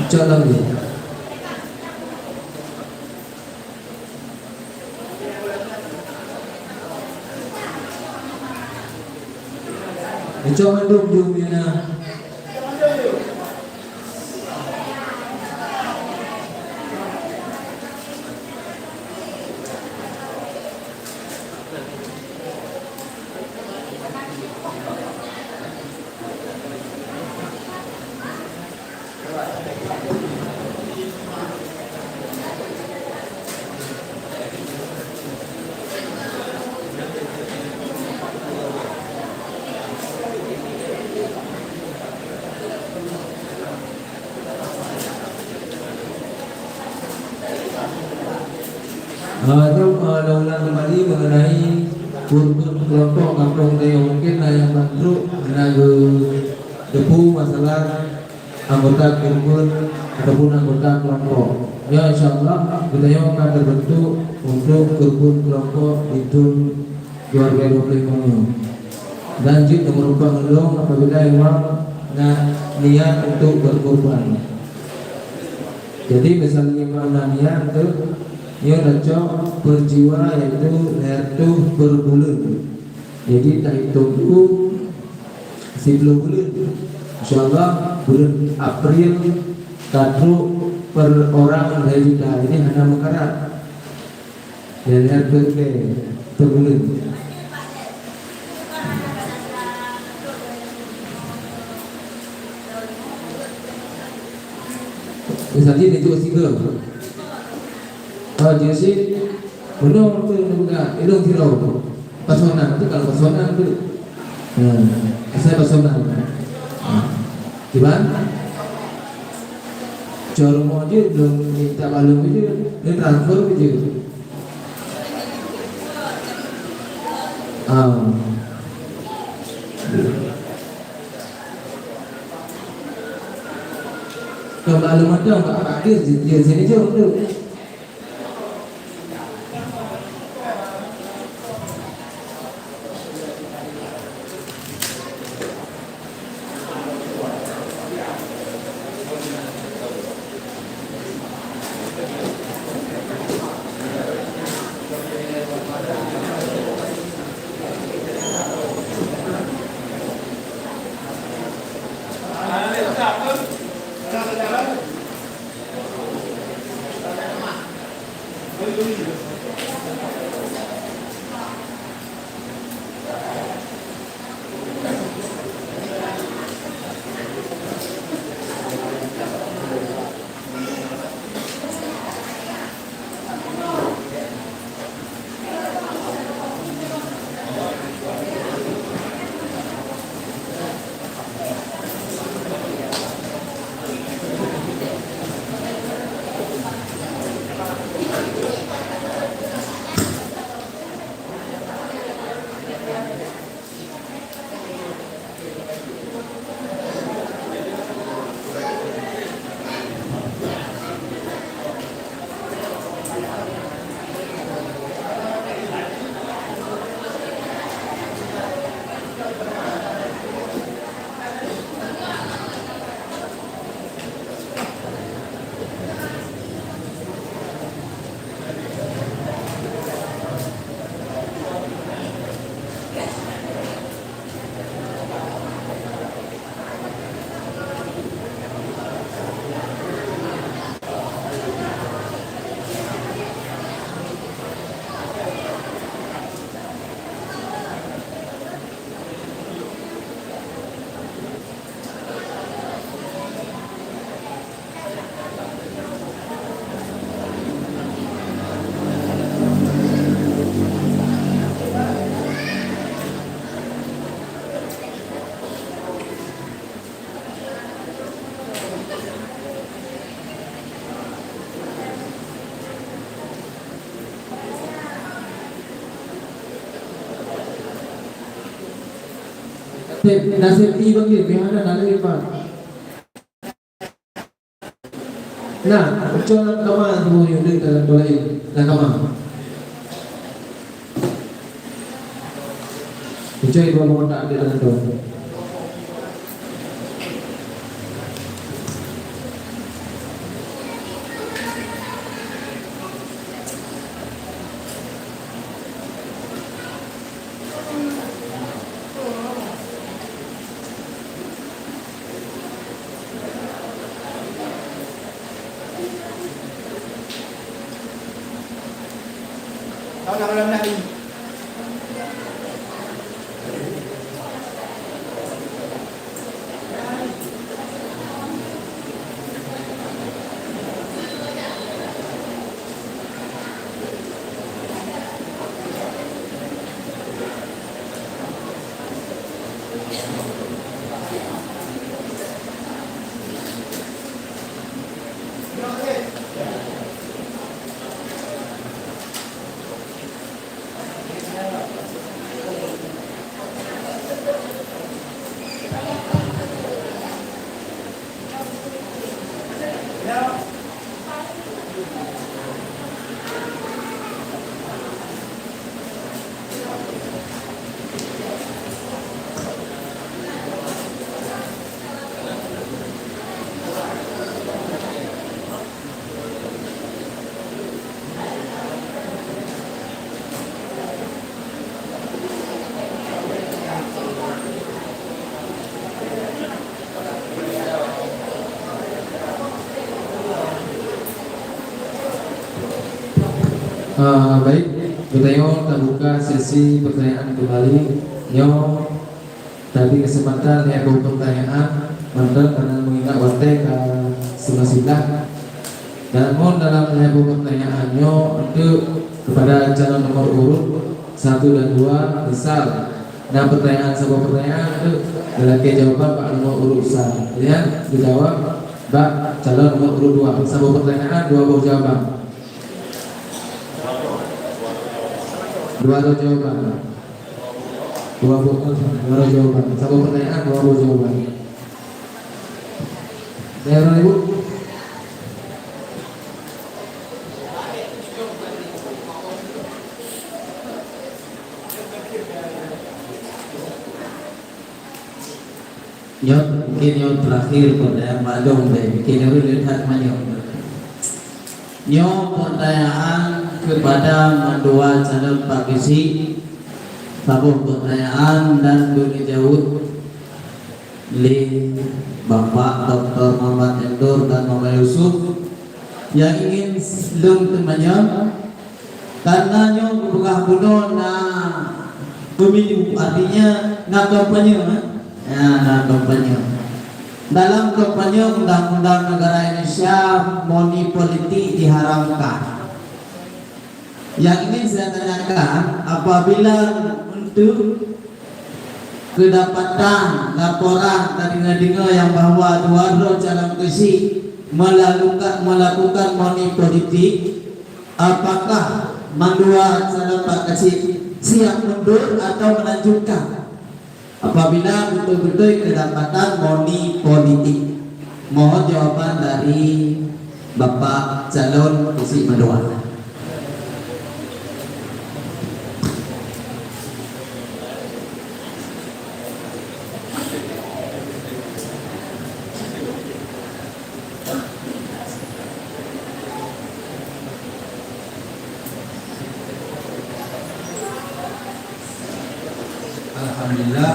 Jalan ni. Jangan duduk di mana. Daulah kembali mengenai kelompok kampung Daya mungkin yang bantu menaga debu masalah anggota kumpul ataupun anggota kelompok. Ya insyaallah kita akan terbentuk untuk kumpul kelompok itu keluarga 25 dan jika merupakan nolong apabila memang niat untuk berkorban. Jadi misalnya mana niat itu ia racok berjiwa yaitu lertu berbulan. Jadi tak hitung itu 10 bulan. InsyaAllah bulan April kadru per orang dari juta ini hanya mekarat. Dan lertu ke per bulan. Misalnya dia juga single. Kalau dia sih benar tu juga, elok tirau. Personal tu kalau personal tu, saya personal. Gimana? Cara mau je belum minta balung je, dia transfer je. Kalau balung ada enggak pakai dia sini je tu. Nasib i bagi pihana nalai pa. Nah, coba kama tu yang dia dalam balai nak kama. Ucai dua orang tak ada dalam tu. Baik, Kita buka sesi pertanyaan kembali. Nyo tadi kesempatan ya pertanyaan mantap karena mengingat waktu ke sudah. Dan mohon dalam pertanyaannya untuk kepada calon nomor urut 1 dan 2 misal. Nah pertanyaan sebuah pertanyaan itu lagi jawaban Pak nomor urut 1. Kemudian dijawab Pak calon nomor urut 2. Sebuah pertanyaan 2 buah jawaban. 2 jawaban. 2 buah jawaban. Sebuah pertanyaan 2 buah jawaban. Saya Ibu. Mungkin yang terakhir pada Pak Dong deh, bikin yang lihat manyok. Pertanyaan kepada kedua calon Pak Kisi, satu pertanyaan dan boleh jawab oleh Bapak Dr. Muhammad Endur dan Muhammad Yusuf yang ingin sebelum temannya karena nyong bukan bunuh pemilu artinya nak kampanye. Nah, kampanye. Dalam kampanye Undang-Undang Negara Indonesia money politik diharamkan. Yang ingin saya tanyakan, apabila untuk kedapatan laporan dari dengar yang bahwa dua calon kursi melakukan money politik, apakah mandua calon Pak Kecil siap mundur atau melanjutkan? Apabila betul-betul kedapatan money politik, mohon jawaban dari Bapak calon kursi Madura. Alhamdulillah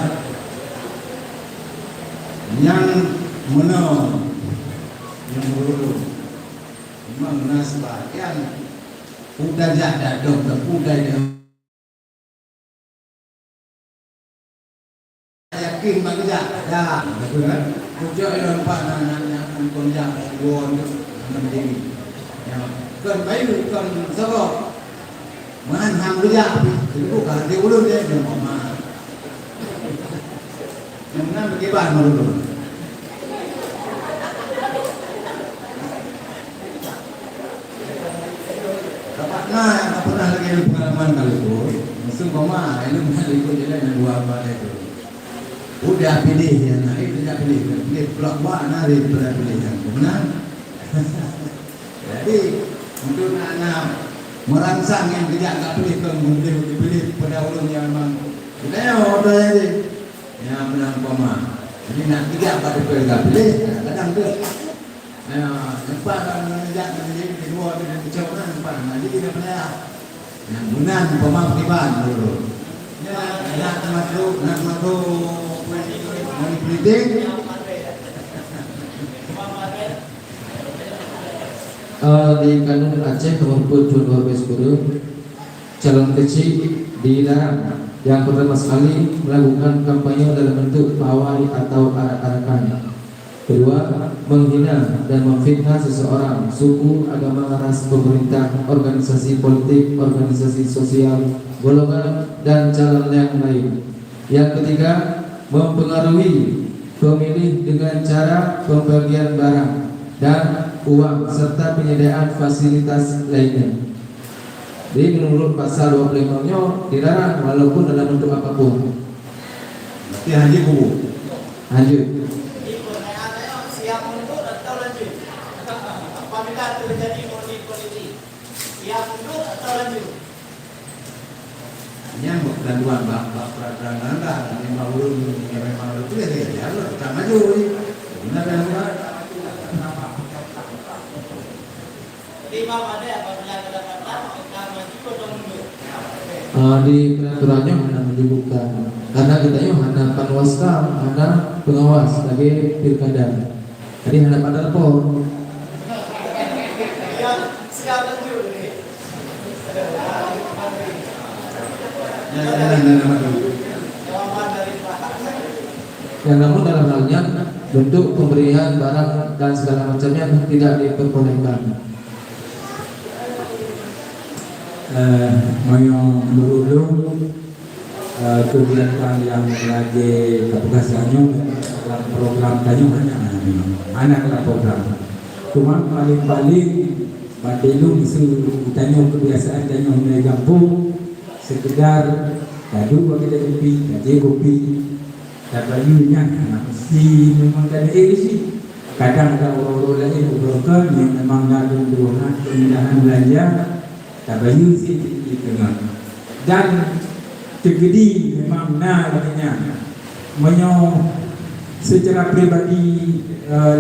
yang menang yang dulu memang sebagian udah jadi dong udah yakin bagi ya betul kan udah yang Pak nanya konjak gua mendiri yang kan bayu kan sebab mana ham kerja itu kan dia ulun dia mama yang mana bagaimana dulu? Dapatlah yang tak pernah lagi ada pengalaman kali itu. Maksud mama, ini kali itu jadi yang dua apa itu. Udah pilih ya, nah itu tidak pilih pelak buat nari pilih yang benar. Jadi untuk anak merangsang yang tidak tak pilih kemudian dipilih pada ulun yang memang kita ya udah jadi. Yang menang koma. Jadi nak tiga pada pilih kadang tu. Nampak kan menjak menjadi kedua dengan kecauan nampak. Jadi kita pernah yang menang koma petiban dulu. Nak masuk politik. Di Kanun Aceh nomor 12 calon kecil dilarang. Yang pertama sekali melakukan kampanye dalam bentuk pawai atau arak-arakan. Kedua, menghina dan memfitnah seseorang, suku, agama, ras, pemerintah, organisasi politik, organisasi sosial, golongan, dan calon yang lain. Yang ketiga, mempengaruhi pemilih dengan cara pembagian barang dan uang serta penyediaan fasilitas lainnya. Jadi menurut pasal 25-nya dilarang walaupun dalam bentuk apapun. Berarti haji kubu. Lanjut. Siap mundur atau lanjut? Apabila terjadi money politik, siap mundur atau lanjut? Yang bantuan bapak peradaban anda yang baru yang memang itu ya kita maju. Benar yang Imam ada apabila kedapatan kita maju atau mundur? Di peraturannya hanya menyebutkan karena kita hanya panwasca, hanya pengawas sebagai pilkada. Jadi hanya pada lapor. Yang siap lanjut nih. Yang namun dalam halnya bentuk pemberian barang dan segala macamnya tidak diperbolehkan. Mayong berulung kegiatan yang lagi kepegasannya program tanya anak program. Cuma paling Badilung tanya kebiasaan tanya mulai kampung sekedar tadu bagi kopi, kaji kopi, dan bayunya mesti memang ada sih. Kadang ada orang-orang lain broker yang memang ngadu dua pemindahan belanja, tak bayu sih di tengah. Dan tergedi memang katanya menyo secara pribadi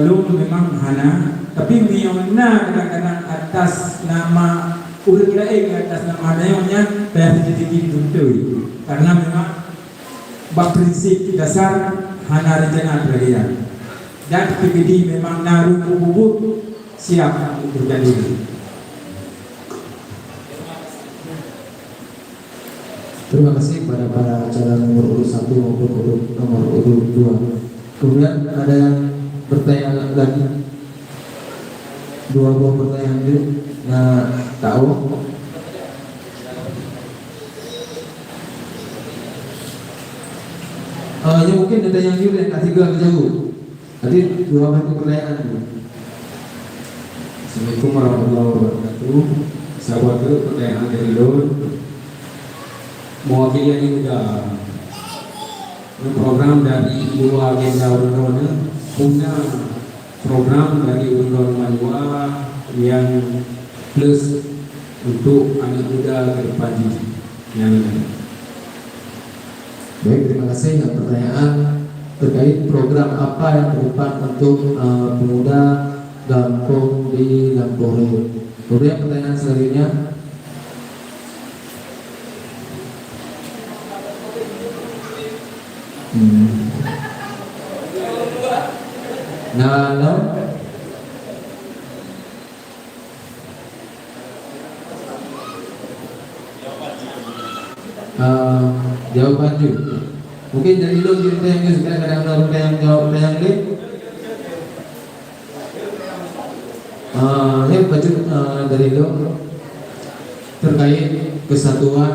lu memang hana, tapi miona kadang-kadang atas nama urut lain atas nama namanya terjadi tentu karena memang bab prinsip dasar hana rencana berlian dan tergedi memang naruh bubuk siap untuk terjadi. Terima kasih kepada para calon nomor urut 1 maupun nomor urut 2. Kemudian ada yang bertanya lagi, 2 buah pertanyaan itu. Nah, tahu? Ya mungkin ada yang juga yang ketiga jauh. Tadi 2 buah pertanyaan itu. Assalamualaikum warahmatullahi wabarakatuh. Sahabat itu pertanyaan dari Lord. Mewakili yang juga program dari dua agenda undang-undang punya program dari undang-undang yang plus untuk anak muda ke depan yang ini. Baik, terima kasih. Yang pertanyaan terkait program apa yang ke depan untuk pemuda Gampong di Lampore. Kemudian pertanyaan selanjutnya, nah, no. Jawaban juga. Mungkin dari lo kita yang kadang-kadang yang jawab yang ini. Ini baju dari lo terkait kesatuan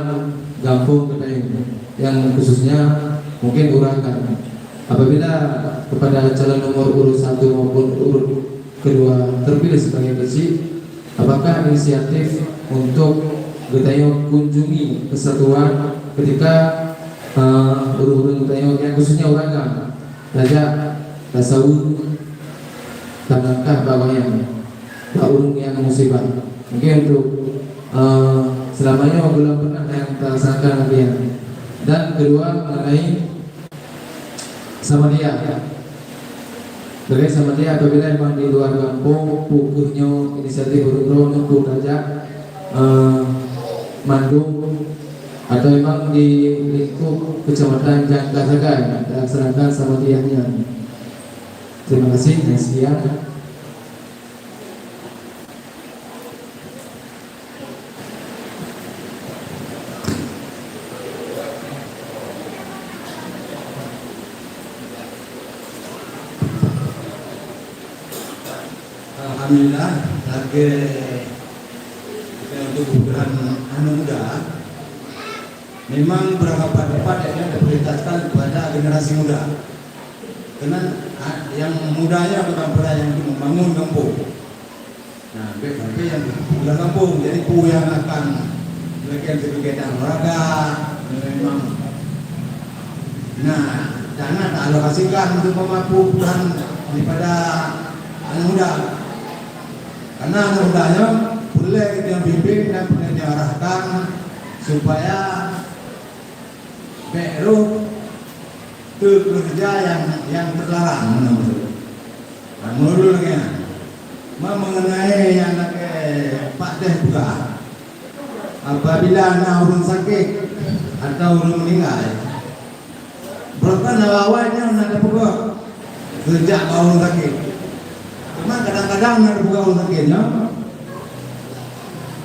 Gampong yang khususnya mungkin urangkan. Apabila kepada calon nomor urut 1 maupun urut kedua terpilih sebagai besi, apakah inisiatif untuk Getayo kunjungi kesatuan ketika urut-urut Getayo yang khususnya urangkan Raja Tasawun Tanangkah bawahnya Pak Urung yang musibah, mungkin untuk selamanya belum pernah yang terlaksanakan latihan. Dan kedua mengenai sama dia terkait sama dia apabila memang di luar kampung pukuhnya inisiatif urut untuk raja Mandung atau memang di lingkup kecamatan Jangkasaga dilaksanakan sama dianya. Terima kasih dan sekian. Alhamdulillah lagi untuk kebutuhan anak muda memang berapa tepat yang diprioritaskan kepada generasi muda karena yang mudanya bukan pada yang membangun kampung. Nah, tapi yang udah kampung jadi yang akan melakukan kegiatan olahraga memang. Nah, dana tak alokasikan untuk pemampuan daripada anak muda. Karena anak mudanya boleh kita bimbing dan boleh diarahkan supaya baru ke kerja yang terlarang menurut lagi mengenai yang Pak Teh juga apabila anak orang sakit atau orang meninggal berapa awalnya ada pokok sejak orang sakit. Cuma kadang-kadang ada buka orang sakitnya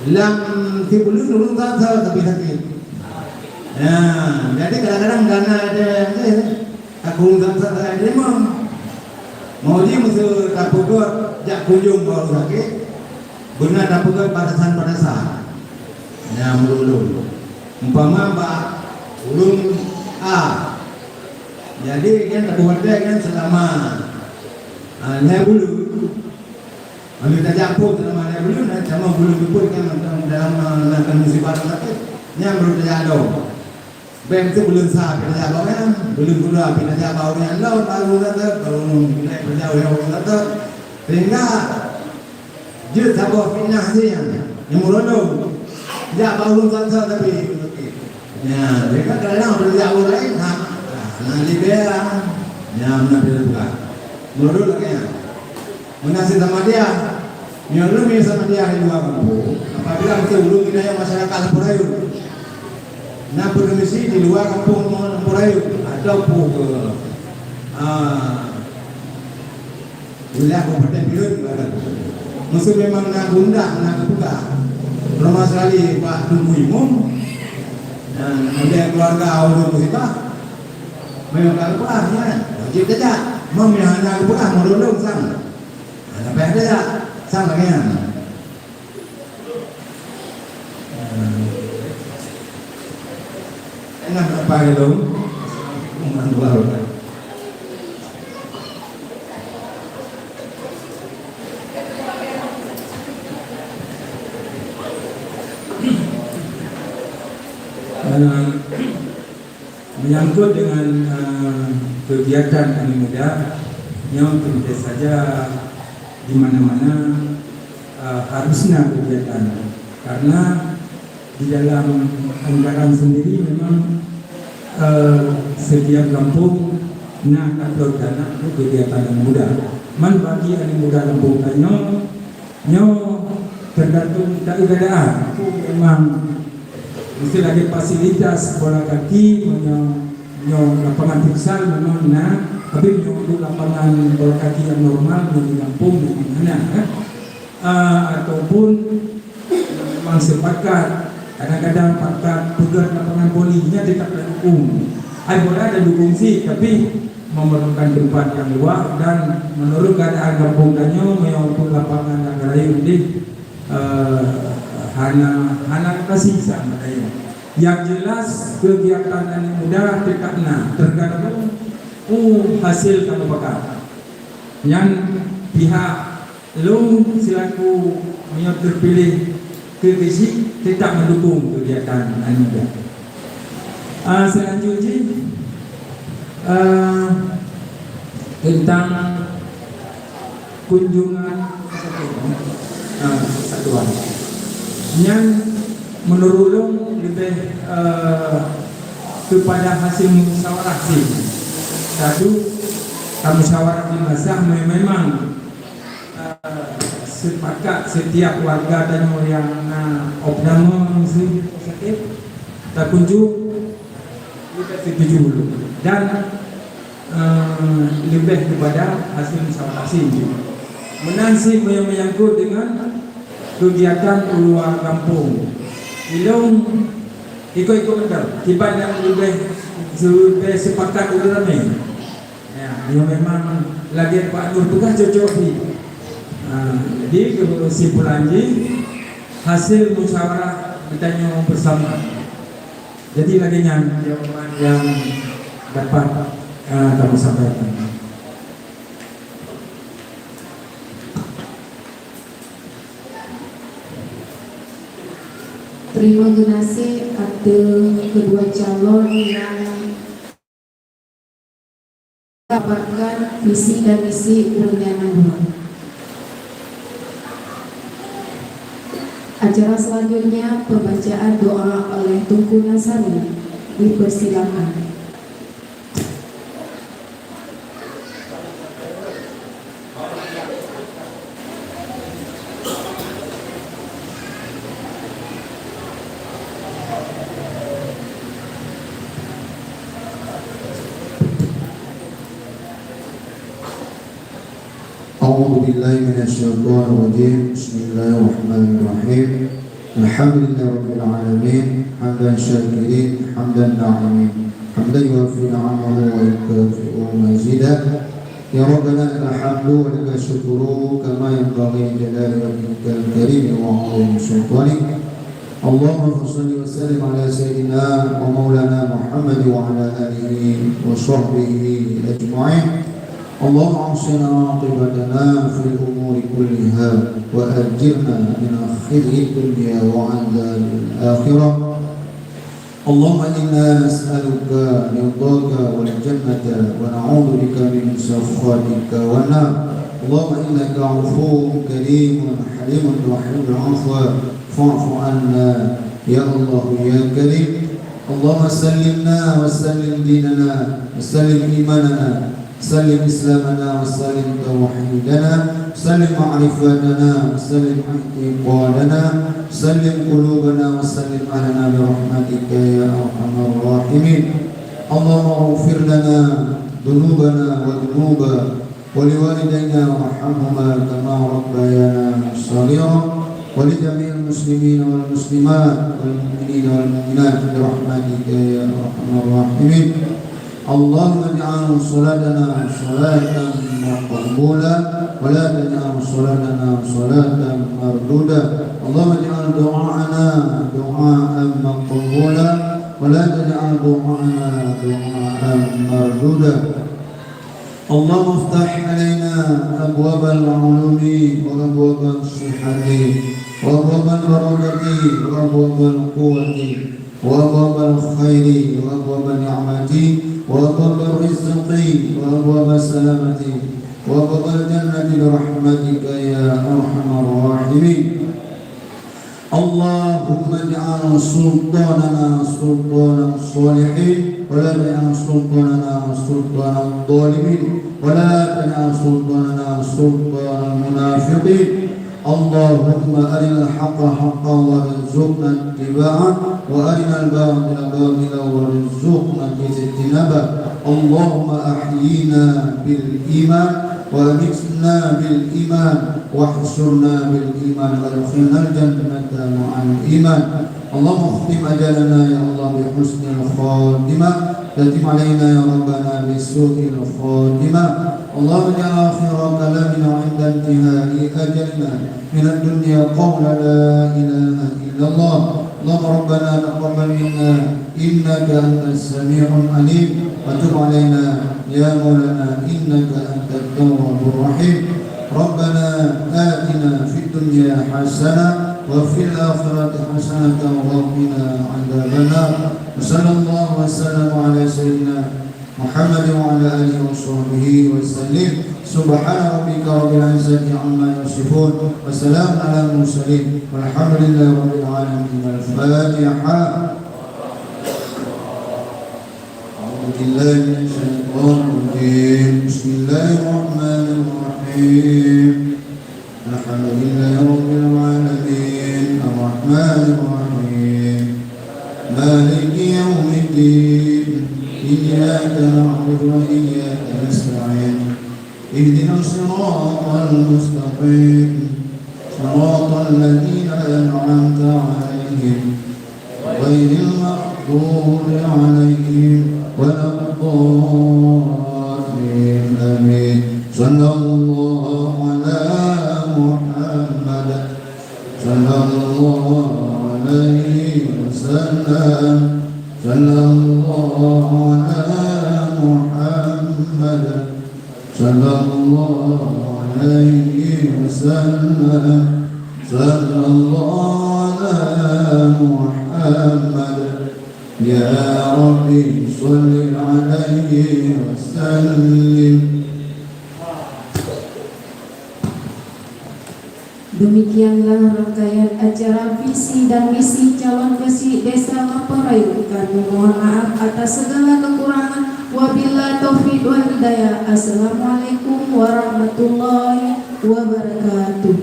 yang si belum tak tapi sakit Ya, jadi kadang-kadang dana ada aku nggak sadar dia mau dia mesti tapugot jak kunjung baru sakit, benar tapugot batasan. Ya melulu. Umpama Pak ulun A, jadi kan tapugot dia kan selama bulu, ambil tajak pun selama bulu, sama bulu pun kan dalam melakukan musibah sakit, yang baru tajak dong. Bem tu belum sah kerja bawaan, belum pula kerja bawaan laut baru datang, baru naik kerja bawaan datang, sehingga dia sabar fitnah sih yang murono, kerja bawaan datang tapi, ya mereka kadang kerja bawaan lain, nanti dia, ya mana dia bukan, murono lagi ya, menasih sama dia, nyuruh sama dia di luar kampung, apabila kita ulung wilayah masyarakat Lampurayu. Nah bermisi di luar kampung Lampurayu atau ke wilayah Kabupaten Pirut musuh memang nak gunda nak buka rumah sekali Pak Tunggu Imum dan kemudian keluarga awal musibah memang tak lupa ya wajib saja mau yang nak buka merundung sang apa yang ada sang lagi enak apa itu? Mandu baru. Menyangkut dengan kegiatan anak muda yang tentu saja di mana-mana harusnya kegiatan karena di dalam anggaran sendiri memang setiap kampung nak upload dana untuk kegiatan anak muda. Man bagi anak muda Lampung nyo tergantung tak keadaan. Memang mesti lagi fasilitas bola kaki, nyo lapangan futsal memang nak, tapi nyo untuk lapangan bola kaki yang normal di kampung di mana ataupun memang sepakat. Kadang-kadang pakat pegang lapangan volinya tidak dukung. Bola ada dukung sih, tapi memerlukan tempat yang luas dan menurut keadaan kampung Danyo untuk lapangan yang rayu ini hana kasih sama Danyo. Yang jelas kegiatan anak muda tergantung hasil kamu pakai. Yang pihak lu selaku yang terpilih kekesi tidak mendukung kegiatan anak muda. Selanjutnya tentang kunjungan satuan yang menurut lebih kepada hasil musyawarah sih. Satu, musyawarah di masa memang sepakat setiap warga dan yang opname sakit tak kunjung kita setuju dulu dan lebih kepada hasil musyawarah sih. Menansi menyangkut dengan kegiatan keluar kampung. Ilung ikut betul. Tiba yang lebih sepakat udah ramai. Ya, yang memang lagi Pak Nur tugas cocok di. Jadi kesimpulannya hasil musyawarah kita nyong bersama. Jadi lagi jawaban yang dapat kamu sampaikan. Terima kasih atas kedua calon yang mendapatkan visi dan misi Rencana 2. Acara selanjutnya pembacaan doa oleh Tunku Nasari. Dipersilakan. A'udzu billahi minasyaitonir rajim. Bismillahirrahmanirrahim. Alhamdulillah Rabbil Alamin, hamdan syakirin, hamdan na'imin, hamdan yuafi na'amahu wa yukafi'u mazidah. Ya Rabbana lakal hamdu wa lakal syukru kama yanbaghi jalali wajhikal karim wa 'azimi sultanik. Allahumma shalli wa sallim ala sayyidina wa maulana Muhammad wa ala alihi wa sahbihi ajma'in. Allahumma ahsina 'aqibatana fil umuri kulliha wa ajirna min khizyi dunya wa 'adzabil akhirah. Allahumma inna nas'aluka ridhaka wal jannata wa na'udzu bika min sakhatika wan nar. Allahumma innaka 'afuwwun karimun halimun tuhibbul 'afwa fa'fu 'anna ya Allah ya karim. Allahumma sallimna wa sallim dinana wa sallim imanana, sallim islamana wa sallim tauhidana, sallim ma'rifatana wa sallim i'tiqadana, sallim qulubana wa sallim ahlana bi rahmatika ya arhamar rahimin. Allahumma ighfir lana dhunubana wa dhunuba wa liwalidayna warhamhuma kama rabbayana shaghira wa li jami'il muslimina wal muslimat wal mu'minina wal mu'minat bi rahmatika ya arhamar rahimin. Allahumma ij'al salatana salatan maqbula wa la taj'al salatana salatan marduda. Allahumma ij'al du'a'ana du'aan maqbula wa la taj'al du'a'ana du'aan marduda. Allahumma iftah 'alaina abwabal 'ulumi wa abwabal sihhati wa abwabal barakati wa abwabal quwwati wa abwabal khairi wa abwabal ni'mati وأبواب الرزق وأبواب السلامة وأبواب الجنة برحمتك يا أرحم الراحمين. اللهم اجعل سلطاننا سلطان الصالحين ولا تجعل سلطاننا سلطان الظالمين ولا تجعل سلطاننا سلطان المنافقين. اللهم أرنا الحق حقا وارزقنا اتباعه وأرنا الباطل باطلا وارزقنا اجتنابه. اللهم أحيينا بالإيمان وأمتنا بالإيمان واحشرنا بالإيمان وادخلنا الجنة مع الإيمان. اللهم اختم أجلنا يا الله بحسن الخاتمة، تتم علينا يا ربنا بسوء الخاتمة. اللهم اجعل آخر كلامنا عند انتهاء أجلنا من الدنيا قول لا إله إلا الله. اللهم ربنا تقبل منا إنك أنت السميع العليم وتب علينا يا مولانا إنك أنت التواب الرحيم. ربنا آتنا في الدنيا حسنة وفي الآخرة حسنة وقنا عذاب النار. وصلى الله وسلم على سيدنا محمد وعلى آله وصحبه وسلم. سبحان ربك رب العزة عما يصفون وسلام على المرسلين والحمد لله رب العالمين. الفاتحة. أعوذ بالله من الشيطان الرجيم. بسم الله الرحمن الرحيم. الحمد لله رب العالمين الرحمن الرحيم مالك يوم الدين إياك نعبد وإياك نستعين اهدنا الصراط المستقيم صراط الذين أنعمت عليهم غير المغضوب عليهم ولا الضالين آمين. صلى الله على محمد صلى الله عليه وسلم. صلى الله على محمد صلى الله عليه وسلم. صلى الله على محمد يا ربي صل عليه وسلم. Demikianlah rangkaian acara visi dan misi calon besi Desa Maparayu. Kami mohon maaf atas segala kekurangan. Wabillahi taufiq wal hidayah. Assalamualaikum warahmatullahi wabarakatuh.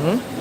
Hmm?